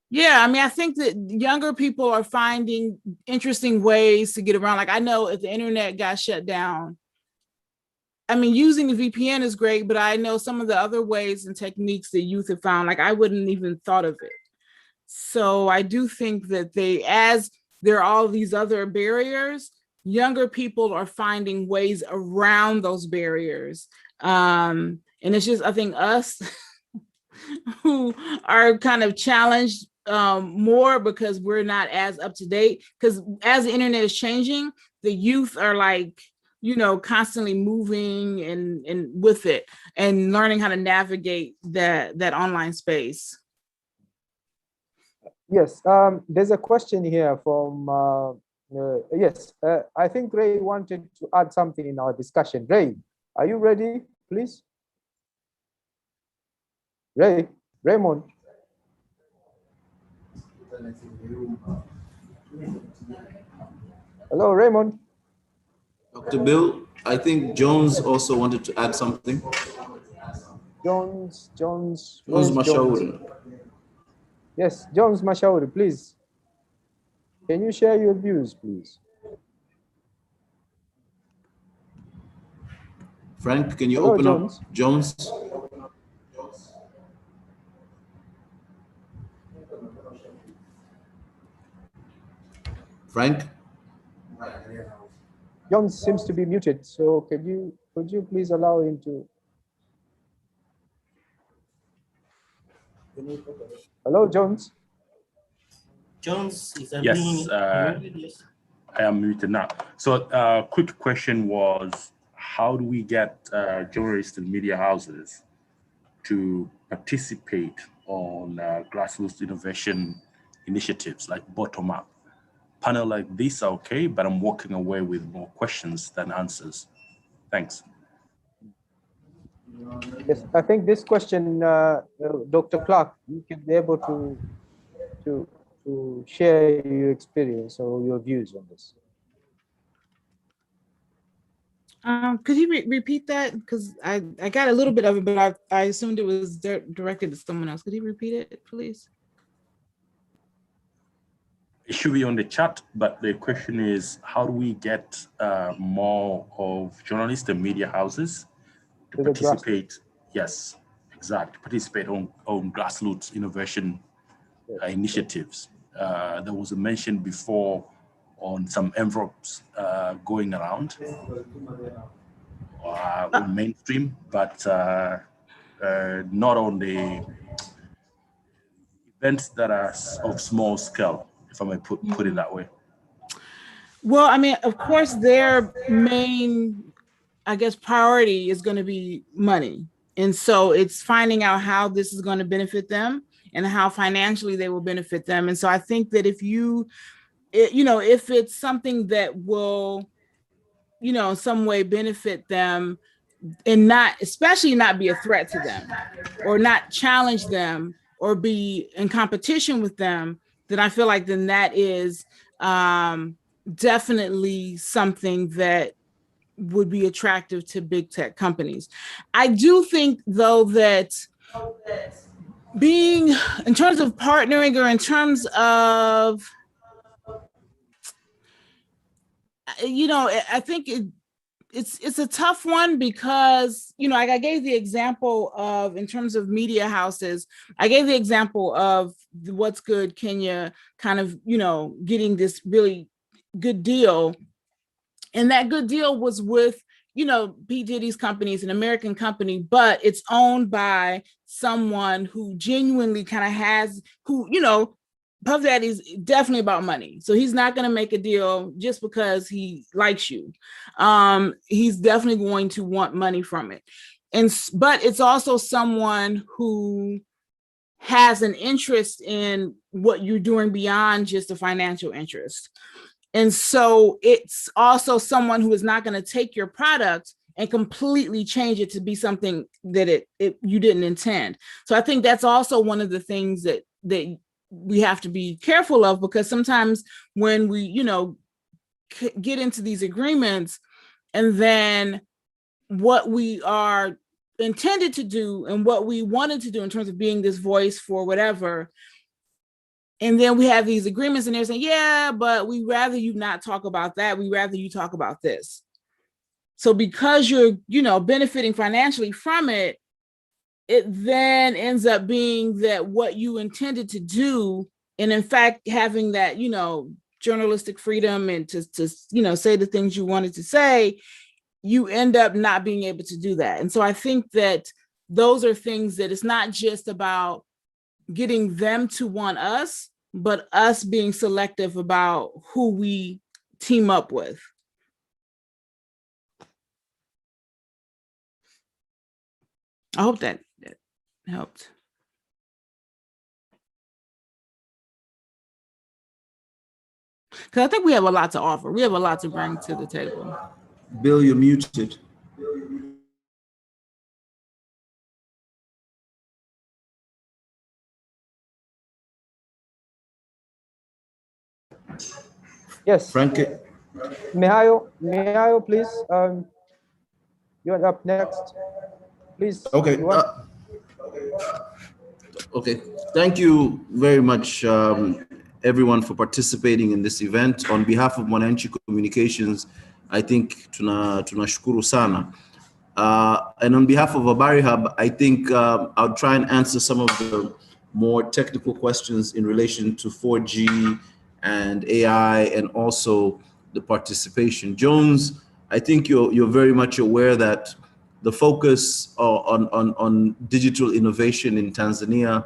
yeah, I mean, I think that younger people are finding interesting ways to get around. Like, I know if the internet got shut down, I mean, using the VPN is great, but I know some of the other ways and techniques that youth have found, like I wouldn't even thought of it. So I do think that as there are all these other barriers, younger people are finding ways around those barriers. And it's just, I think us who are kind of challenged more because we're not as up to date. Because as the internet is changing, the youth are like, constantly moving and with it and learning how to navigate that online space. Yes, there's a question here from, I think Ray wanted to add something in our discussion. Ray, are you ready, please? Raymond. Hello, Raymond. Dr. Bill, I think Jones also wanted to add something. Jones Mashauri. Yes, Jones Mashauri, please. Can you share your views, please? Frank, can you open up Jones? Frank? Jones seems to be muted, so could you please allow him to? Hello, Jones. Jones is yes, yes, I am muted now. So quick question was, how do we get journalists and media houses to participate on grassroots innovation initiatives like bottom-up? Panel like this are okay, but I'm walking away with more questions than answers. Thanks. Yes, I think this question, Dr. Clark, you can be able to share your experience or your views on this. Could you repeat that? Because I got a little bit of it, but I assumed it was directed to someone else. Could you repeat it, please? It should be on the chat, but the question is, how do we get more of journalists and media houses to participate? Yes, exactly. Participate on grassroots innovation initiatives. There was a mention before on some envelopes going around on mainstream, but not on the events that are of small scale, if I may put it that way. Well, I mean, of course, their main, I guess, priority is going to be money. And so it's finding out how this is going to benefit them and how financially they will benefit them. And so I think that if if it's something that will, in some way benefit them and especially not be a threat to them or not challenge them or be in competition with them, then I feel like then that is definitely something that would be attractive to big tech companies. I do think, though, that being in terms of partnering or in terms of, I think it's a tough one because, like I gave the example of, in terms of media houses, I gave the example of the What's Good Kenya kind of, getting this really good deal. And that good deal was with, P. Diddy's company is an American company, but it's owned by someone who genuinely kind of has, Puff Daddy's definitely about money. So he's not going to make a deal just because he likes you. He's definitely going to want money from it. But it's also someone who has an interest in what you're doing beyond just a financial interest. And so it's also someone who is not going to take your product and completely change it to be something that you didn't intend. So I think that's also one of the things that we have to be careful of, because sometimes when we, get into these agreements, and then what we are intended to do and what we wanted to do in terms of being this voice for whatever, and then we have these agreements and they're saying, yeah, but we rather you not talk about that. We rather you talk about this. So because you're, benefiting financially from it, it then ends up being that what you intended to do, and in fact, having that, journalistic freedom and to say the things you wanted to say, you end up not being able to do that. And so I think that those are things that it's not just about getting them to want us, but us being selective about who we team up with. I hope that helped. Because I think we have a lot to offer. We have a lot to bring to the table. Bill, you're muted. Yes. Frankie. Mihayo, please. You're up next. Please. Okay. Okay. Thank you very much, everyone, for participating in this event. On behalf of Mwananchi Communications, I think tunashukuru sana. And on behalf of Habari Hub, I think I'll try and answer some of the more technical questions in relation to 4G and AI, and also the participation. Jones, I think you're very much aware that the focus on digital innovation in Tanzania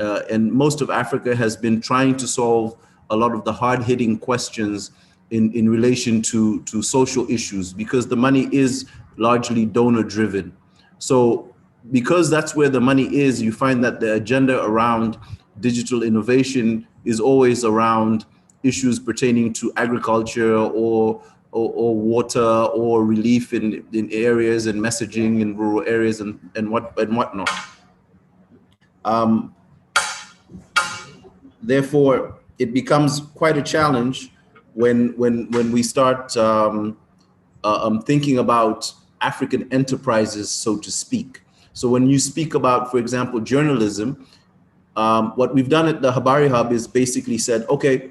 and most of Africa has been trying to solve a lot of the hard-hitting questions in relation to social issues, because the money is largely donor-driven. So because that's where the money is, you find that the agenda around digital innovation is always around issues pertaining to agriculture or water or relief in areas and messaging in rural areas and whatnot. Therefore, it becomes quite a challenge when we start thinking about African enterprises, so to speak. So when you speak about, for example, journalism, what we've done at the Habari Hub is basically said, okay,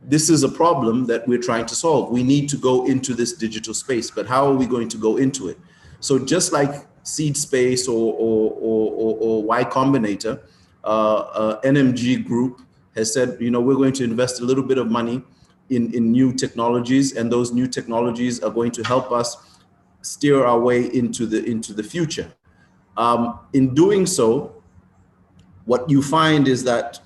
this is a problem that we're trying to solve. We need to go into this digital space, but how are we going to go into it? So just like Seed Space or Y Combinator, NMG Group has said, we're going to invest a little bit of money in new technologies, and those new technologies are going to help us steer our way into the future. In doing so, what you find is that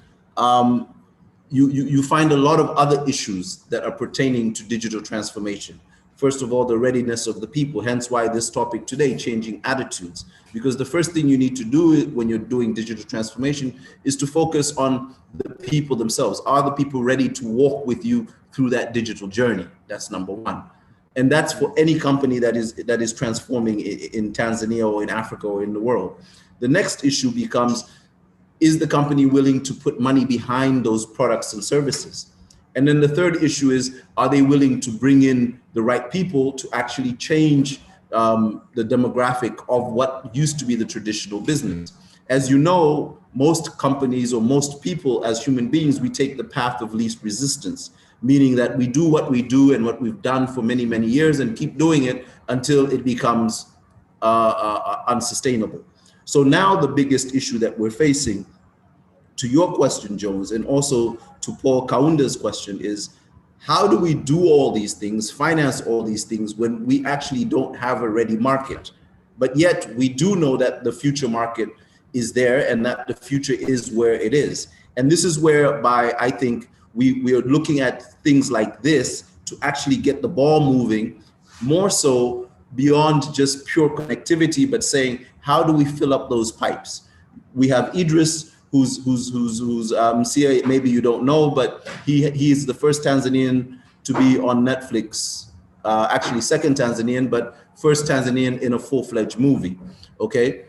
you find a lot of other issues that are pertaining to digital transformation. First of all, the readiness of the people, hence why this topic today, changing attitudes. Because the first thing you need to do when you're doing digital transformation is to focus on the people themselves. Are the people ready to walk with you through that digital journey? That's number one. And that's for any company that is transforming in Tanzania or in Africa or in the world. The next issue becomes, is the company willing to put money behind those products and services? And then the third issue is, are they willing to bring in the right people to actually change the demographic of what used to be the traditional business? As you know, most companies or most people as human beings, we take the path of least resistance, meaning that we do what we do and what we've done for many, many years and keep doing it until it becomes unsustainable. So now the biggest issue that we're facing, to your question, Jones, and also to Paul Kaunda's question, is how do we do all these things, finance all these things, when we actually don't have a ready market? But yet we do know that the future market is there and that the future is where it is. And this is whereby I think we are looking at things like this to actually get the ball moving, more so beyond just pure connectivity, but saying, how do we fill up those pipes? We have Idris, who's CIA, maybe you don't know, but he is the first Tanzanian to be on Netflix, actually second Tanzanian, but first Tanzanian in a full-fledged movie, okay?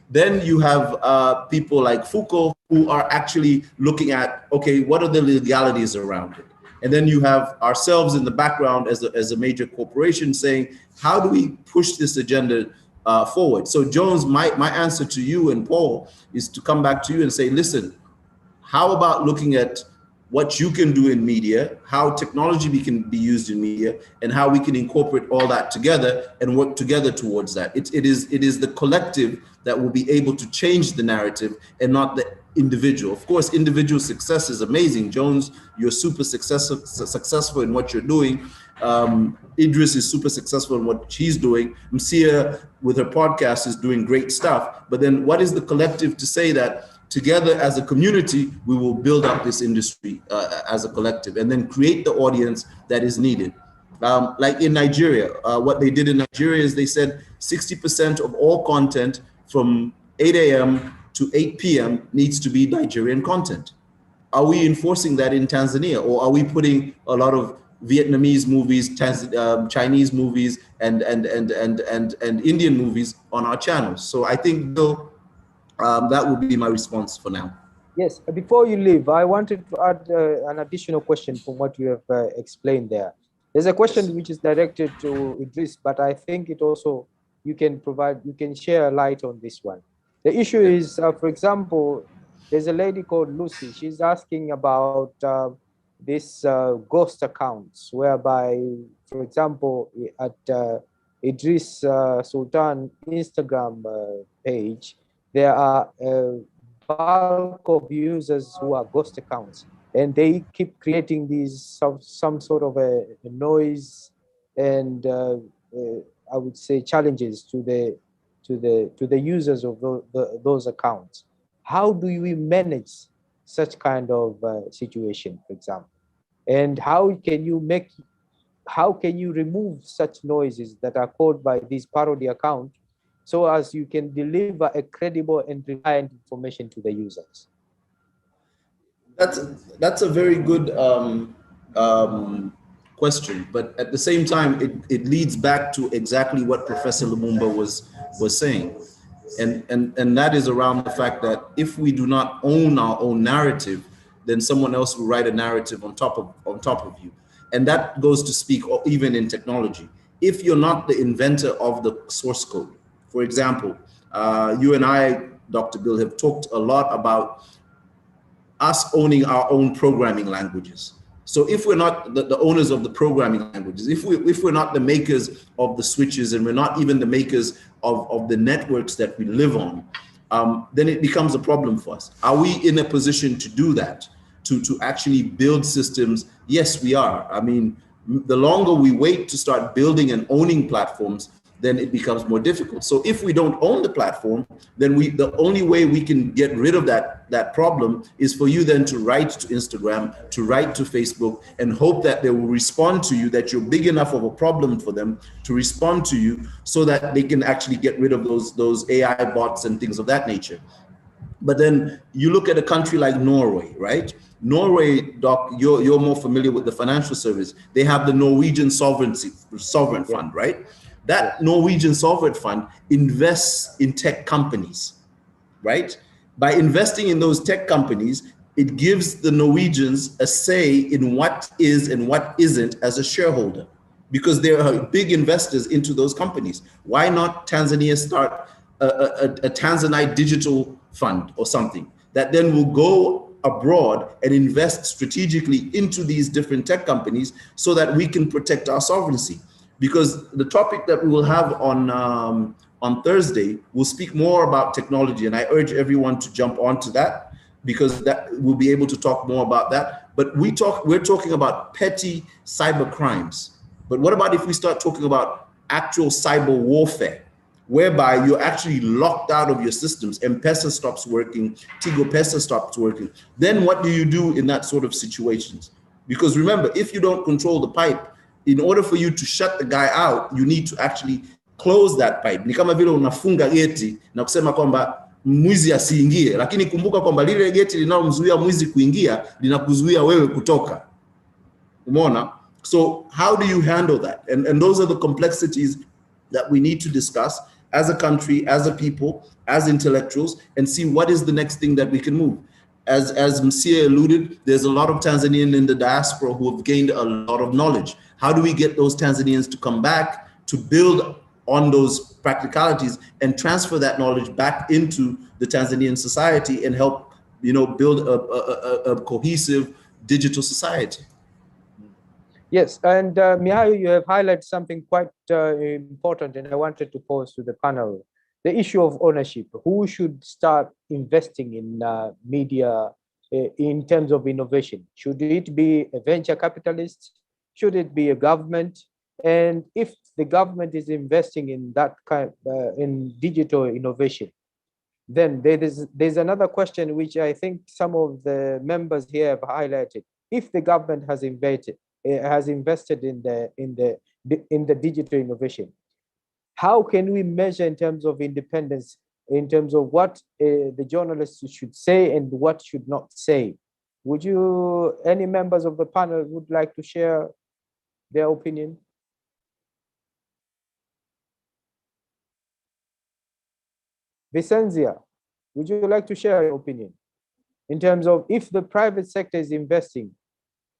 Then you have people like Foucault who are actually looking at, okay, what are the legalities around it? And then you have ourselves in the background as a major corporation saying, how do we push this agenda forward? So Jones, my answer to you and Paul is to come back to you and say, listen, how about looking at what you can do in media, how technology can be used in media, and how we can incorporate all that together and work together towards that. It is the collective that will be able to change the narrative and not the individual. Of course, individual success is amazing. Jones, you're super successful in what you're doing. Idris is super successful in what she's doing. Msia, with her podcast, is doing great stuff. But then what is the collective to say that together as a community, we will build up this industry as a collective and then create the audience that is needed. Like in Nigeria, what they did in Nigeria is they said 60% of all content from 8 a.m. to 8 p.m. needs to be Nigerian content. Are we enforcing that in Tanzania, or are we putting a lot of Vietnamese movies, Chinese movies, and Indian movies on our channels? So I think, Bill, that would be my response for now. Yes, before you leave, I wanted to add an additional question from what you have explained there. There's a question which is directed to Idris, but I think it also, you can share a light on this one. The issue is, for example, there's a lady called Lucy. She's asking about this ghost accounts, whereby, for example, at Idris Sultan Instagram page, there are bulk of users who are ghost accounts, and they keep creating these some sort of a noise and I would say challenges to the users of those accounts. How do we manage such kind of situation, for example? And how can you remove such noises that are caused by these parody accounts, so as you can deliver a credible and reliable information to the users? That's a very good question, but at the same time, it leads back to exactly what Professor Lumumba was saying, and that is around the fact that if we do not own our own narrative, then someone else will write a narrative on top of you, and that goes to speak even in technology. If you're not the inventor of the source code, for example, you and I, Dr. Bill, have talked a lot about us owning our own programming languages. So if we're not the owners of the programming languages, if we're not the makers of the switches, and we're not even the makers of the networks that we live on, then it becomes a problem for us. Are we in a position to do that, to actually build systems? Yes, we are. I mean, the longer we wait to start building and owning platforms, then it becomes more difficult. So if we don't own the platform, then the only way we can get rid of that problem is for you then to write to Instagram, to write to Facebook, and hope that they will respond to you, that you're big enough of a problem for them to respond to you, so that they can actually get rid of those AI bots and things of that nature. But then you look at a country like Norway, right? Norway, Doc, you're more familiar with the financial service. They have the Norwegian sovereign fund, right? That Norwegian sovereign fund invests in tech companies, right? By investing in those tech companies, it gives the Norwegians a say in what is and what isn't as a shareholder, because they are big investors into those companies. Why not Tanzania start a Tanzanite digital fund or something that then will go abroad and invest strategically into these different tech companies, so that we can protect our sovereignty? Because the topic that we will have on Thursday will speak more about technology, and I urge everyone to jump onto that, because that we'll be able to talk more about that. But we're talking about petty cyber crimes. But what about if we start talking about actual cyber warfare, whereby you're actually locked out of your systems, M-Pesa stops working, Tigo Pesa stops working? Then what do you do in that sort of situations? Because remember, if you don't control the pipe, in order for you to shut the guy out, you need to actually close that pipe. Ni kama vile unafunga geti na kusema kwamba mwizi asiingie, lakini kumbuka kwamba lile geti linalomzuia mwizi kuingia linakuzuia wewe kutoka. Umeona? So how do you handle that? And those are the complexities that we need to discuss. as a country, as a people, as intellectuals, and see what is the next thing that we can move. As Msia alluded, there's a lot of Tanzanians in the diaspora who have gained a lot of knowledge. How do we get those Tanzanians to come back to build on those practicalities and transfer that knowledge back into the Tanzanian society and help, build a cohesive digital society? Yes, and Mihail, you have highlighted something quite important, and I wanted to pose to the panel. The issue of ownership. Who should start investing in media in terms of innovation? Should it be a venture capitalist? Should it be a government? And if the government is investing in that kind in digital innovation, then there's another question which I think some of the members here have highlighted. If the government has invested in the digital innovation, how can we measure in terms of independence, in terms of what the journalists should say and what should not say? Would you, any members of the panel would like to share their opinion? Vicenzia, would you like to share your opinion in terms of if the private sector is investing,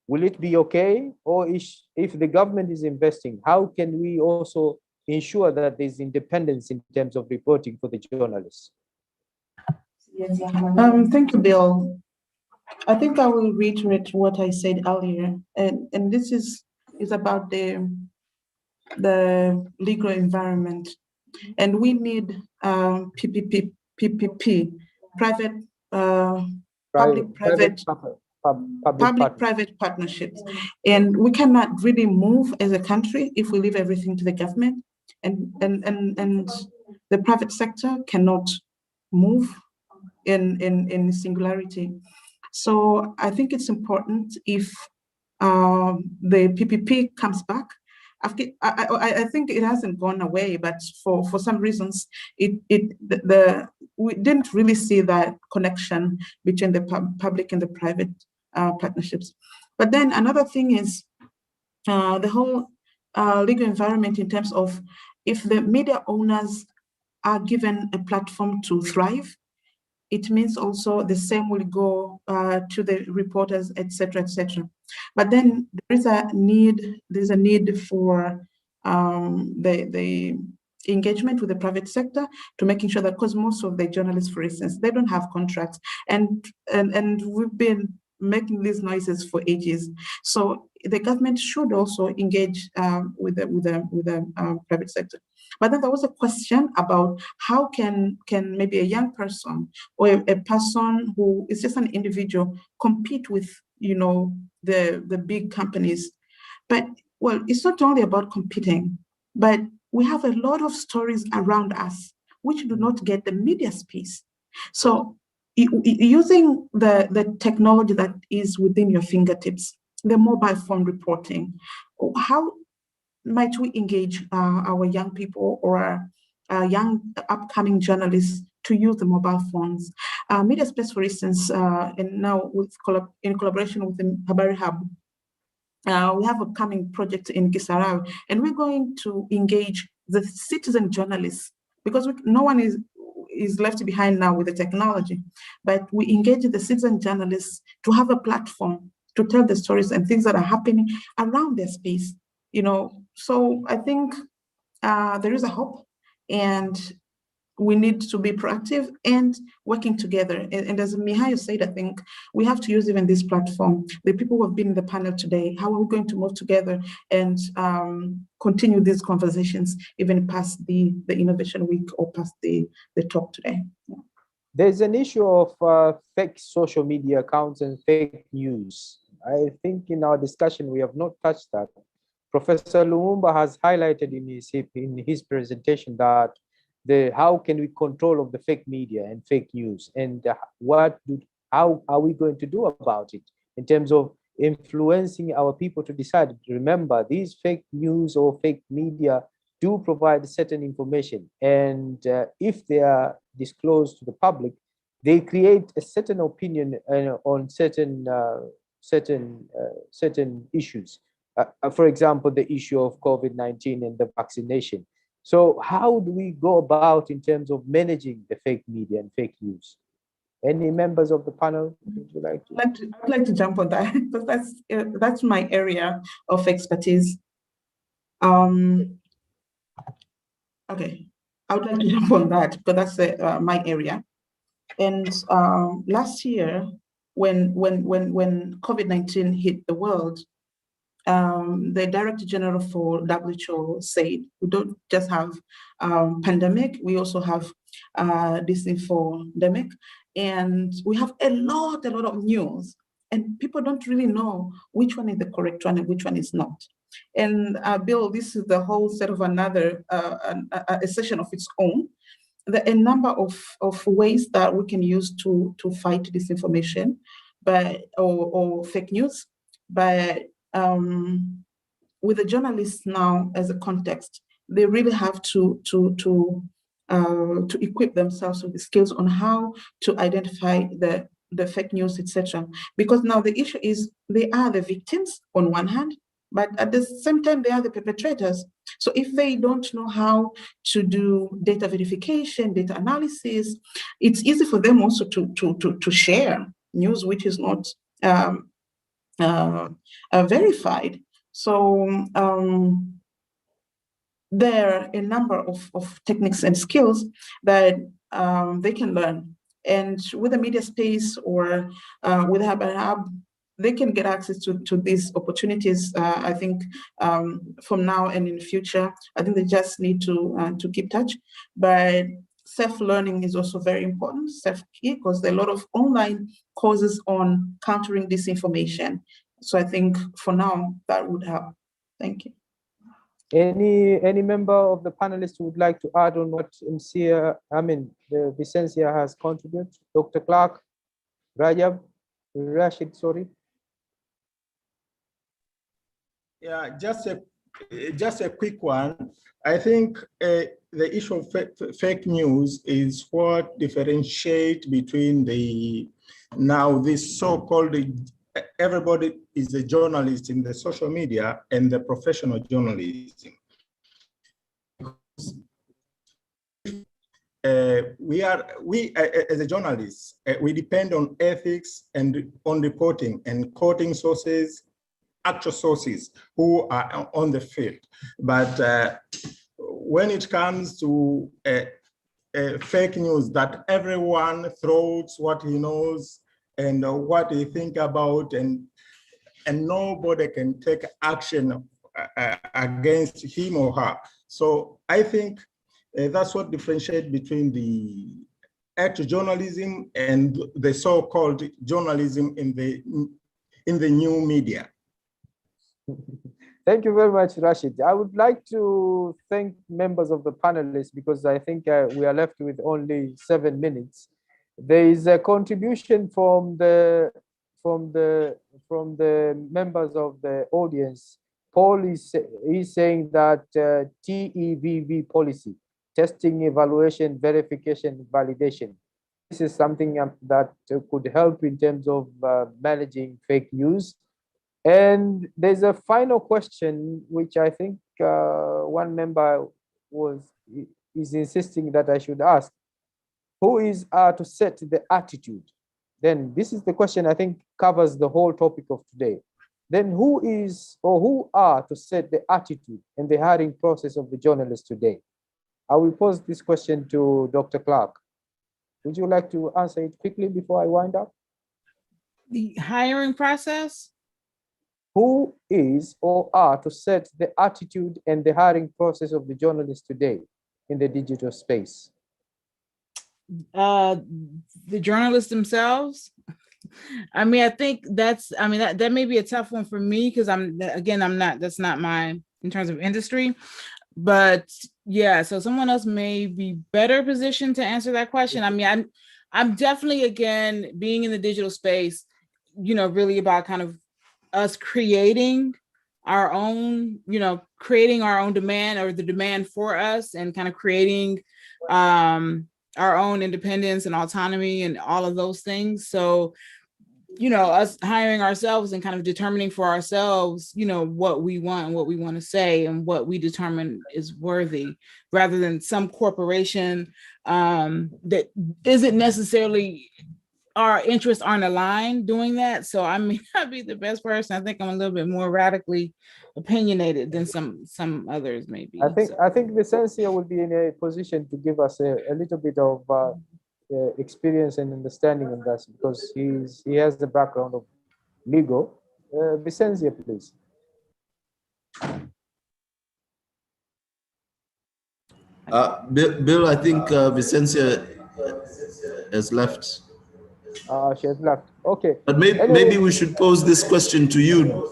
will it be okay? Or if the government is investing, how can we also ensure that there's independence in terms of reporting for the journalists? Thank you, Bill. I think I will reiterate what I said earlier, and this is about the legal environment, and we need PPP, private, public-private partnerships, and we cannot really move as a country if we leave everything to the government, and the private sector cannot move in singularity. So I think it's important if the PPP comes back. I think it hasn't gone away, but for some reasons, we didn't really see that connection between the public and the private partnerships. But then another thing is the whole legal environment in terms of if the media owners are given a platform to thrive, it means also the same will go to the reporters, etc., etc. But then there's a need for the engagement with the private sector to making sure that, because most of the journalists, for instance, they don't have contracts, and we've been making these noises for ages. So the government should also engage with the private sector. But then there was a question about how can maybe a young person or a person who is just an individual compete with, the big companies. But, well, it's not only about competing, but we have a lot of stories around us which do not get the media space. So using the technology that is within your fingertips, the mobile phone reporting, how might we engage our young people or young upcoming journalists to use the mobile phones? Media Space, for instance, and now in collaboration with the Habari Hub, we have a upcoming project in Kisarawe, and we're going to engage the citizen journalists because no one is left behind now with the technology, but we engage the citizen journalists to have a platform to tell the stories and things that are happening around their space. So I think there is a hope, and we need to be proactive and working together. And as Mihail said, I think we have to use even this platform. The people who have been in the panel today, how are we going to move together and continue these conversations even past the Innovation Week or past the talk today? Yeah. There's an issue of fake social media accounts and fake news. I think in our discussion, we have not touched that. Professor Lumumba has highlighted in his presentation that how can we control of the fake media and fake news, and how are we going to do about it in terms of influencing our people to decide? Remember, these fake news or fake media do provide certain information, and if they are disclosed to the public, they create a certain opinion on certain issues. For example, the issue of COVID-19 and the vaccination. So how do we go about in terms of managing the fake media and fake news? Any members of the panel would you like to? I'd like to jump on that because that's my area of expertise. Okay, I would like to jump on that because that's my area. And last year, when COVID-19 hit the world, the Director General for WHO said, we don't just have pandemic, we also have this infodemic, and we have a lot of news, and people don't really know which one is the correct one and which one is not. And Bill, this is the whole set of another a session of its own. A number of ways that we can use to fight disinformation, or fake news, but with the journalists now as a context, they really have to equip themselves with the skills on how to identify the fake news, etc. Because now the issue is they are the victims on one hand, but at the same time they are the perpetrators. So if they don't know how to do data verification, data analysis, it's easy for them also to share news which is not verified. So there are a number of techniques and skills that they can learn. And with the media space or with Hub, they can get access to these opportunities. I think from now and in the future, I think they just need to keep touch. But self-learning is also very important, self-key, because there are a lot of online courses on countering disinformation. So I think for now that would help. Thank you. Any member of the panelists who would like to add on what the Vicencia has contributed? Dr. Clark, Rashid, sorry. Yeah, just a quick one. I think the issue of fake news is what differentiates between this so-called everybody is a journalist in the social media and the professional journalism. We as a journalist, we depend on ethics and on reporting and quoting sources, actual sources who are on the field. But when it comes to fake news that everyone throws what he knows and what they think about, and nobody can take action against him or her. So I think that's what differentiates between the actual journalism and the so-called journalism in the new media. Thank you very much, Rashid. I would like to thank members of the panelists because I think we are left with only 7 minutes. There is a contribution from the members of the audience. Paul is saying that TEVV policy, testing, evaluation, verification, validation. This is something that could help in terms of managing fake news. And there's a final question, which I think one member is insisting that I should ask. Who is to set the attitude? Then this is the question I think covers the whole topic of today. Then who is or who are to set the attitude and the hiring process of the journalists today? I will pose this question to Dr. Clark. Would you like to answer it quickly before I wind up? The hiring process? Who is or are to set the attitude and the hiring process of the journalists today in the digital space? The journalists themselves. I mean, I think that may be a tough one for me because that's not mine in terms of industry, but yeah, so someone else may be better positioned to answer that question. I mean, I'm definitely, again, being in the digital space, really about kind of us creating our own demand, or the demand for us, and kind of creating our own independence and autonomy and all of those things. So you know, us hiring ourselves and kind of determining for ourselves, you know, what we want and what we want to say and what we determine is worthy, rather than some corporation that isn't necessarily, our interests aren't aligned doing that. So I may not be the best person. I think I'm a little bit more radically opinionated than some others maybe. I think Vicencio will be in a position to give us a little bit of experience and understanding in that, because he has the background of legal. Vicencio, please. Bill, I think Vicencia has left. She has left. Okay. But maybe we should pose this question to you,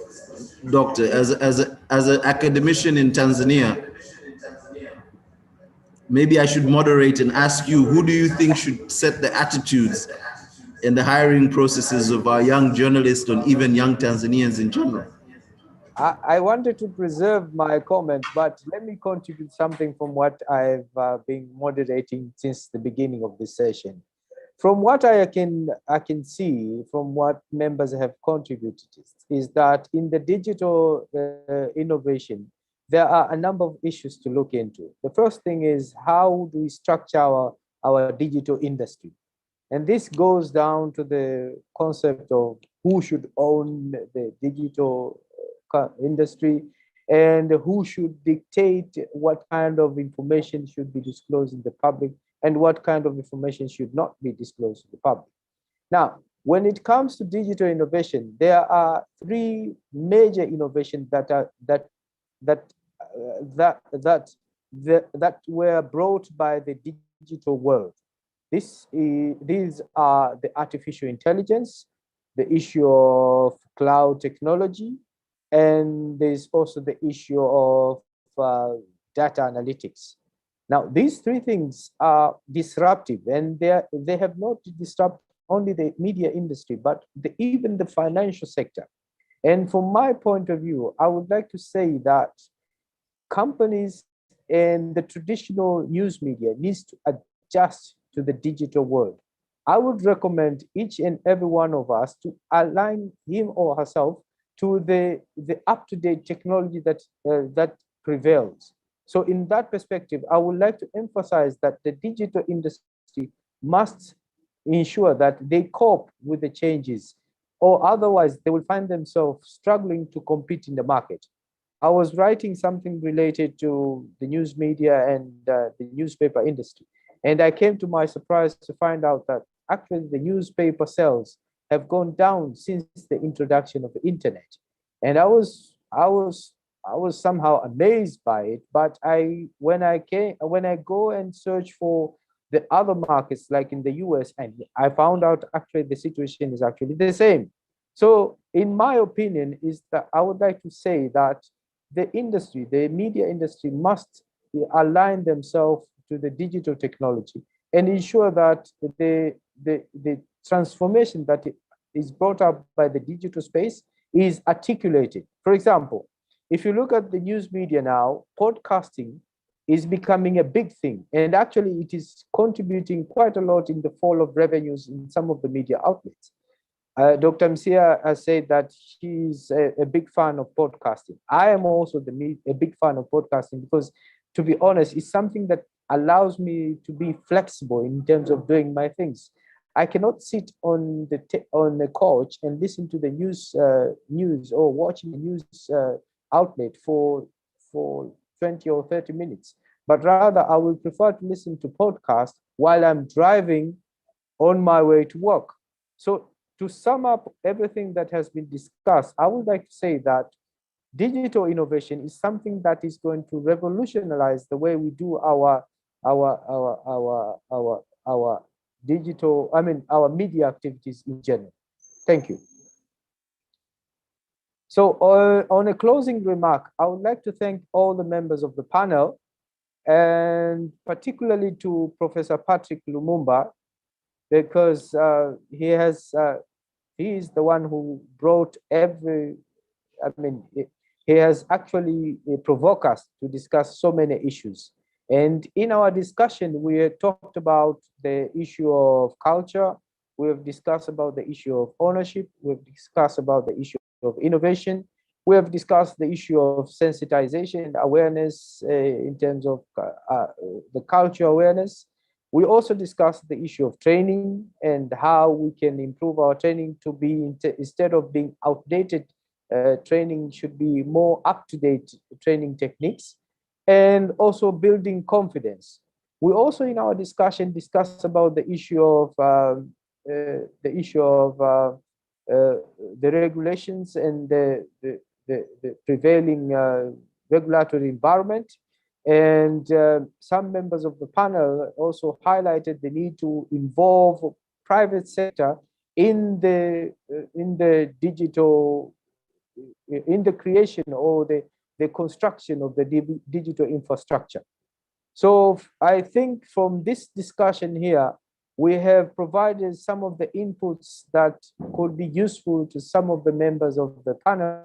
Doctor, as an academician in Tanzania. Maybe I should moderate and ask you, who do you think should set the attitudes in the hiring processes of our young journalists and even young Tanzanians in general? I wanted to preserve my comment, but let me contribute something from what I've been moderating since the beginning of this session. From what I can see, from what members have contributed, is that in the digital innovation, there are a number of issues to look into. The first thing is, how do we structure our digital industry? And this goes down to the concept of who should own the digital industry and who should dictate what kind of information should be disclosed in the public and what kind of information should not be disclosed to the public. Now, when it comes to digital innovation, there are three major innovations that were brought by the digital world. These are the artificial intelligence, the issue of cloud technology, and there's also the issue of data analytics. Now, these three things are disruptive, and they have not disrupted only the media industry, but even the financial sector. And from my point of view, I would like to say that companies and the traditional news media needs to adjust to the digital world. I would recommend each and every one of us to align him or herself to the up-to-date technology that prevails. So in that perspective, I would like to emphasize that the digital industry must ensure that they cope with the changes, or otherwise they will find themselves struggling to compete in the market. I was writing something related to the news media and the newspaper industry, and I came to my surprise to find out that actually the newspaper sales have gone down since the introduction of the internet. And I was somehow amazed by it. But when I go and search for the other markets, like in the US, and I found out actually the situation is actually the same. So in my opinion, is that I would like to say that the industry, the media industry, must align themselves to the digital technology and ensure that the transformation that is brought up by the digital space is articulated. For example, if you look at the news media now, podcasting is becoming a big thing. And actually it is contributing quite a lot in the fall of revenues in some of the media outlets. Dr. Msia has said that she's a big fan of podcasting. I am also a big fan of podcasting because, to be honest, it's something that allows me to be flexible in terms of doing my things. I cannot sit on the couch and listen to the news or watching the news outlet for 20 or 30 minutes, but rather I will prefer to listen to podcasts while I'm driving on my way to work. So to sum up everything that has been discussed, I would like to say that digital innovation is something that is going to revolutionize the way we do our digital, our media activities in general. Thank you. So on a closing remark, I would like to thank all the members of the panel, and particularly to Professor Patrick Lumumba, because he is the one who brought he has actually provoked us to discuss so many issues. And in our discussion, we talked about the issue of culture, We have discussed about the issue of ownership. We've discussed about the issue of innovation. We have discussed the issue of sensitization and awareness in terms of the culture awareness. We also discussed the issue of training and how we can improve our training to be, instead of being outdated, training should be more up-to-date training techniques, and also building confidence. We also, in our discussion, discussed about the issue of the regulations and the prevailing regulatory environment. And some members of the panel also highlighted the need to involve private sector in the digital, in the creation or the construction of the digital infrastructure. So I think from this discussion here, we have provided some of the inputs that could be useful to some of the members of the panel.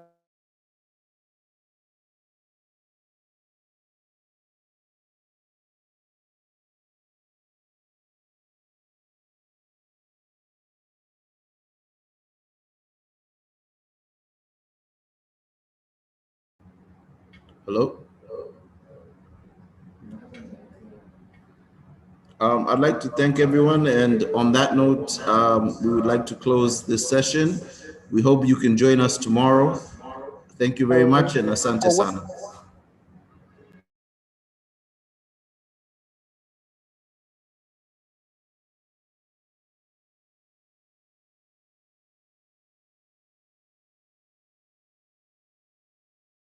Hello? I'd like to thank everyone. And on that note, we would like to close this session. We hope you can join us tomorrow. Thank you very much, and asante sana.